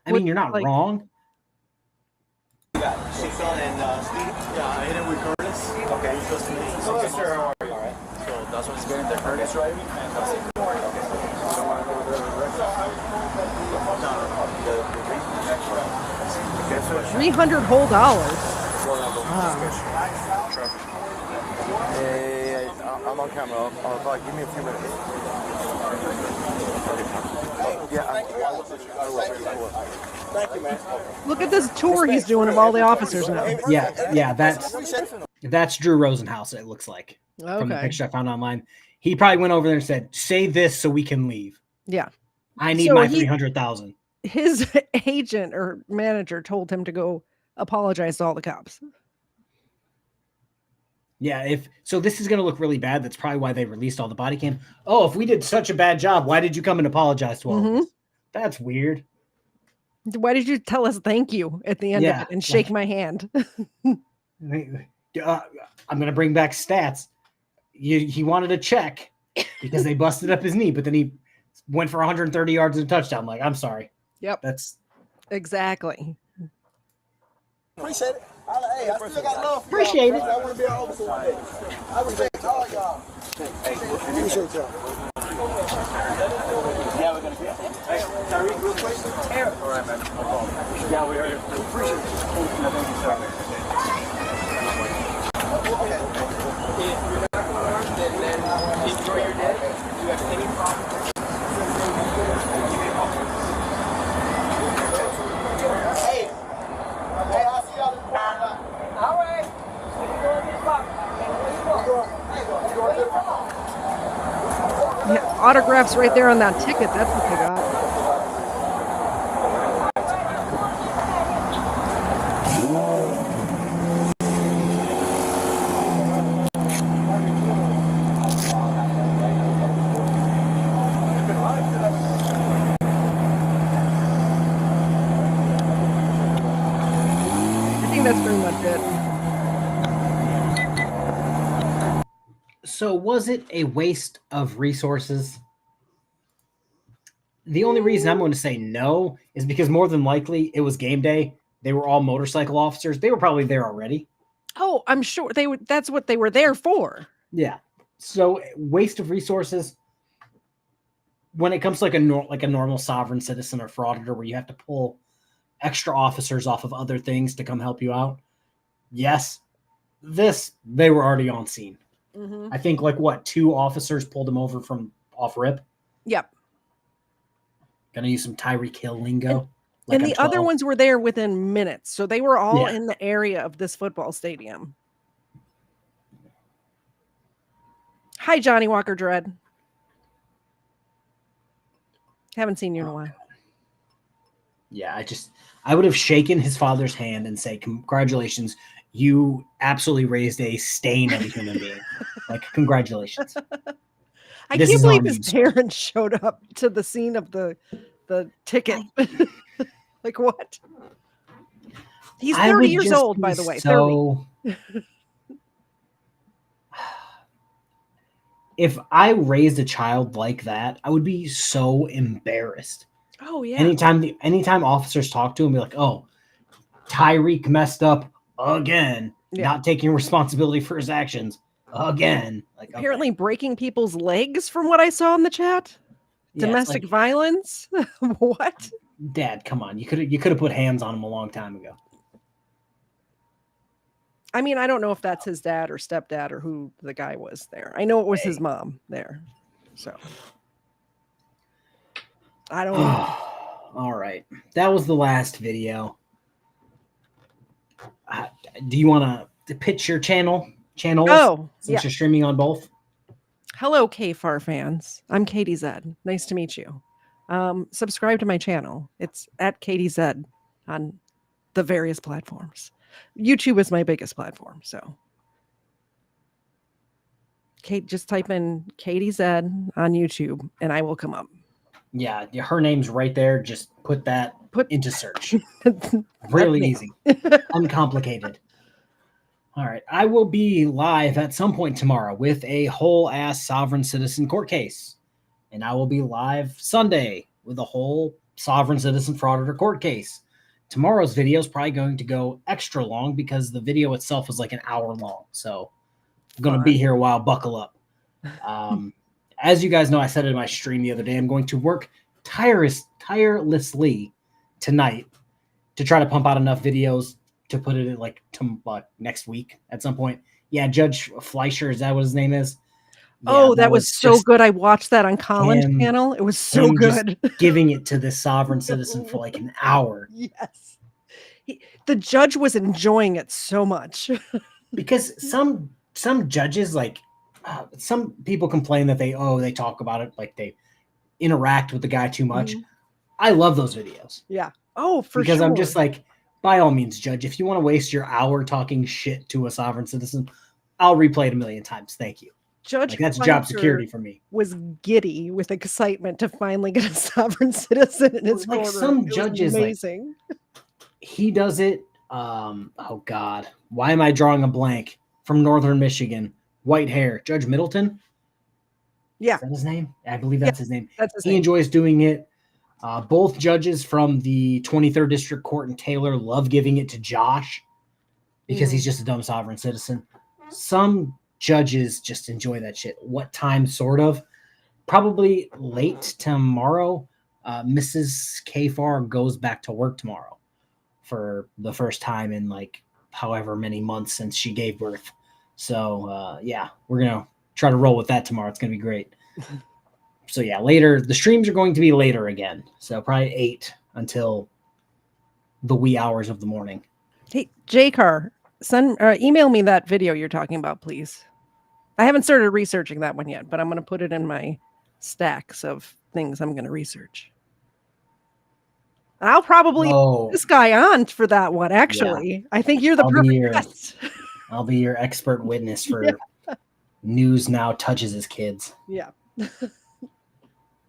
Speaker 1: I mean, you're not wrong.
Speaker 9: You got Sean and Steve? Yeah, I hit it with Curtis. Okay, he's supposed to meet.
Speaker 13: Hello, sir. How are you? All right. So that's what's going to Curtis, right? Fantastic. Okay. So want to go over there with Rick?
Speaker 2: $300 whole dollars.
Speaker 13: Hey, I'm on camera. I'll probably give me a few minutes. Yeah, I will. Thank you, man.
Speaker 2: Look at this tour he's doing of all the officers now.
Speaker 1: Yeah, that's Drew Rosenhaus, it looks like. From the picture I found online. He probably went over there and said, say this so we can leave.
Speaker 2: Yeah.
Speaker 1: I need my 300,000.
Speaker 2: His agent or manager told him to go apologize to all the cops.
Speaker 1: Yeah, so this is going to look really bad. That's probably why they released all the body cam. Oh, if we did such a bad job, why did you come and apologize to all of us? That's weird.
Speaker 2: Why did you tell us thank you at the end of it and shake my hand?
Speaker 1: I'm going to bring back stats. He wanted a check because they busted up his knee, but then he went for 130 yards and a touchdown. Like, I'm sorry.
Speaker 2: Yep.
Speaker 1: That's
Speaker 2: exactly.
Speaker 9: Appreciate it. Hey, I still got love for
Speaker 1: Appreciate
Speaker 9: y'all.
Speaker 1: it.
Speaker 9: I want to be an officer one day. I respect all y'all. Appreciate y'all. Yeah, we're going to be. Hey, Tyreek, real quick. All right, man. No problem. Yeah, we are. Appreciate it. Thank you, sir. If you're not going to learn, then enjoy your day. If you have any problems,
Speaker 2: Yeah, autographs right there on that ticket. That's what they got. I think that's pretty much it.
Speaker 1: So was it a waste of resources? The only reason I'm going to say no is because more than likely it was game day. They were all motorcycle officers. They were probably there already.
Speaker 2: Oh, I'm sure they would. That's what they were there for.
Speaker 1: Yeah. So waste of resources. When it comes to like a normal sovereign citizen or frauditor where you have to pull extra officers off of other things to come help you out. Yes. They were already on scene. I think 2 officers pulled him over from off rip.
Speaker 2: Yep.
Speaker 1: Gonna use some Tyreek Hill lingo.
Speaker 2: And the other ones were there within minutes. So they were all in the area of this football stadium. Hi, Johnny Walker Dread. Haven't seen you in a while.
Speaker 1: Yeah, I would have shaken his father's hand and say, congratulations. You absolutely raised a stain of a human being. Congratulations.
Speaker 2: I can't believe his parents showed up to the scene of the ticket. What? He's 30 years old, by the way.
Speaker 1: So, 30. If I raised a child like that, I would be so embarrassed.
Speaker 2: Oh, yeah.
Speaker 1: Anytime officers talk to him, be like, oh, Tyreek messed up again, not taking responsibility for his actions again.
Speaker 2: Apparently breaking people's legs from what I saw in the chat. Domestic violence. What?
Speaker 1: Dad, come on. You could have put hands on him a long time ago.
Speaker 2: I mean, I don't know if that's his dad or stepdad or who the guy was there. I know it was his mom there. So I don't know.
Speaker 1: All right. That was the last video. Do you want to pitch your channels? Since you're streaming on both.
Speaker 2: Hello, KFARR fans. I'm KTZED. Nice to meet you. subscribe to my channel. It's at KTZED on the various platforms. YouTube is my biggest platform, so Kate, just type in KTZED on YouTube and I will come up.
Speaker 1: Yeah, her name's right there. Just put that into search. Really easy, uncomplicated. All right, I will be live at some point tomorrow with a whole ass sovereign citizen court case, and I will be live Sunday with a whole sovereign citizen frauditor court case. Tomorrow's video is probably going to go extra long because the video itself is like an hour long. So I'm going to be here a while. Buckle up. As you guys know, I said it in my stream the other day, I'm going to work tirelessly tonight to try to pump out enough videos to put it in like next week at some point. Yeah, Judge Fleischer, is that what his name is?
Speaker 2: Yeah, that was so good. I watched that on Colin's channel. It was so good.
Speaker 1: Giving it to this sovereign citizen for like an hour.
Speaker 2: Yes. The judge was enjoying it so much.
Speaker 1: Because some judges, like some people complain that they talk about it, like they interact with the guy too much. I love those videos.
Speaker 2: Yeah. Oh, for sure.
Speaker 1: Because I'm just like, by all means, judge, if you want to waste your hour talking shit to a sovereign citizen, I'll replay it a million times. Thank you.
Speaker 2: Judge
Speaker 1: that's job security for me.
Speaker 2: Was giddy with excitement to finally get a sovereign citizen in his
Speaker 1: like
Speaker 2: courtroom.
Speaker 1: Some judges,
Speaker 2: amazing.
Speaker 1: Like, he does it. Oh God, why am I drawing a blank? From Northern Michigan, white hair, Judge Middleton.
Speaker 2: Yeah,
Speaker 1: is that his name? I believe that's his name.
Speaker 2: That's his
Speaker 1: name. Enjoys doing it. Both judges from the 23rd District Court in Taylor love giving it to Josh because he's just a dumb sovereign citizen. Some judges just enjoy that shit. What time? Sort of. Probably late tomorrow. Mrs. KFARR goes back to work tomorrow for the first time in like however many months since she gave birth. So yeah, we're gonna try to roll with that tomorrow. It's gonna be great. So yeah, later the streams are going to be later again. So probably 8 until the wee hours of the morning.
Speaker 2: Hey, JCar, email me that video you're talking about, please. I haven't started researching that one yet, but I'm going to put it in my stacks of things I'm going to research. And I'll probably put this guy on for that one, actually. Yeah. I think you're the perfect guest.
Speaker 1: I'll be your expert witness for news now touches his kids.
Speaker 2: Yeah.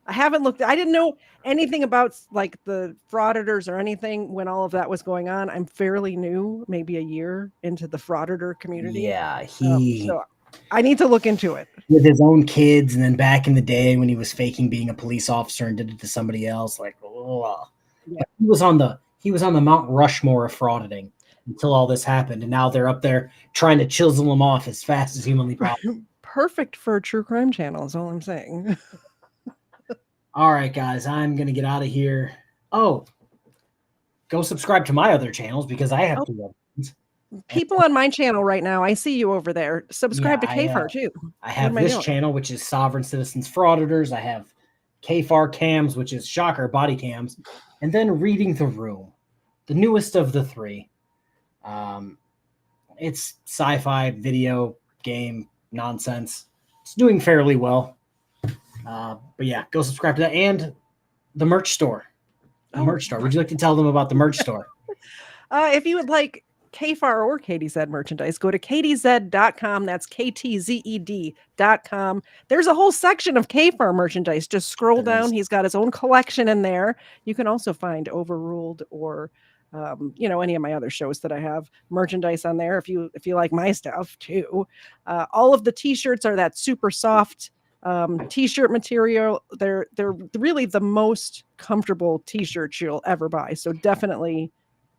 Speaker 2: I haven't looked. I didn't know anything about like the frauditors or anything when all of that was going on. I'm fairly new, maybe a year into the frauditor community.
Speaker 1: Yeah,
Speaker 2: so I need to look into it.
Speaker 1: With his own kids, and then back in the day when he was faking being a police officer and did it to somebody else, like, yeah. He was on the Mount Rushmore of frauding until all this happened, and now they're up there trying to chisel him off as fast as humanly possible.
Speaker 2: Perfect for a true crime channel is all I'm saying.
Speaker 1: All right, guys, I'm going to get out of here. Oh, go subscribe to my other channels because I have 2 others.
Speaker 2: People on my channel right now, I see you over there. Subscribe to KFARR too.
Speaker 1: I have this channel, which is Sovereign Citizens Frauditors. I have KFARR Cams, which is shocker body cams. And then Reading the Room, the newest of the 3. It's sci-fi video game nonsense. It's doing fairly well. But yeah, go subscribe to that and the merch store. Merch store. Would you like to tell them about the merch store?
Speaker 2: If you would like KFARR or KTZED merchandise, go to KTZED.com. That's KTZED.com. There's a whole section of KFARR merchandise. Just scroll down. He's got his own collection in there. You can also find Overruled or any of my other shows that I have merchandise on there. If you like my stuff too. All of the t-shirts are that super soft t-shirt material. They're really the most comfortable t-shirts you'll ever buy. So definitely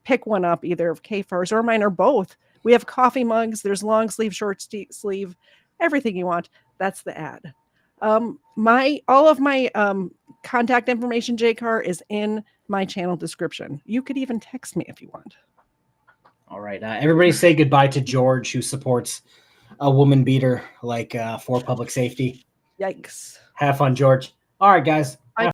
Speaker 2: pick one up, either of KFARR's or mine or both. We have coffee mugs. There's long sleeve, short sleeve, everything you want. That's the ad. All of my contact information, JCar, is in my channel description. You could even text me if you want.
Speaker 1: All right. Everybody say goodbye to George, who supports a woman beater like for public safety.
Speaker 2: Yikes.
Speaker 1: Have fun, George. All right, guys.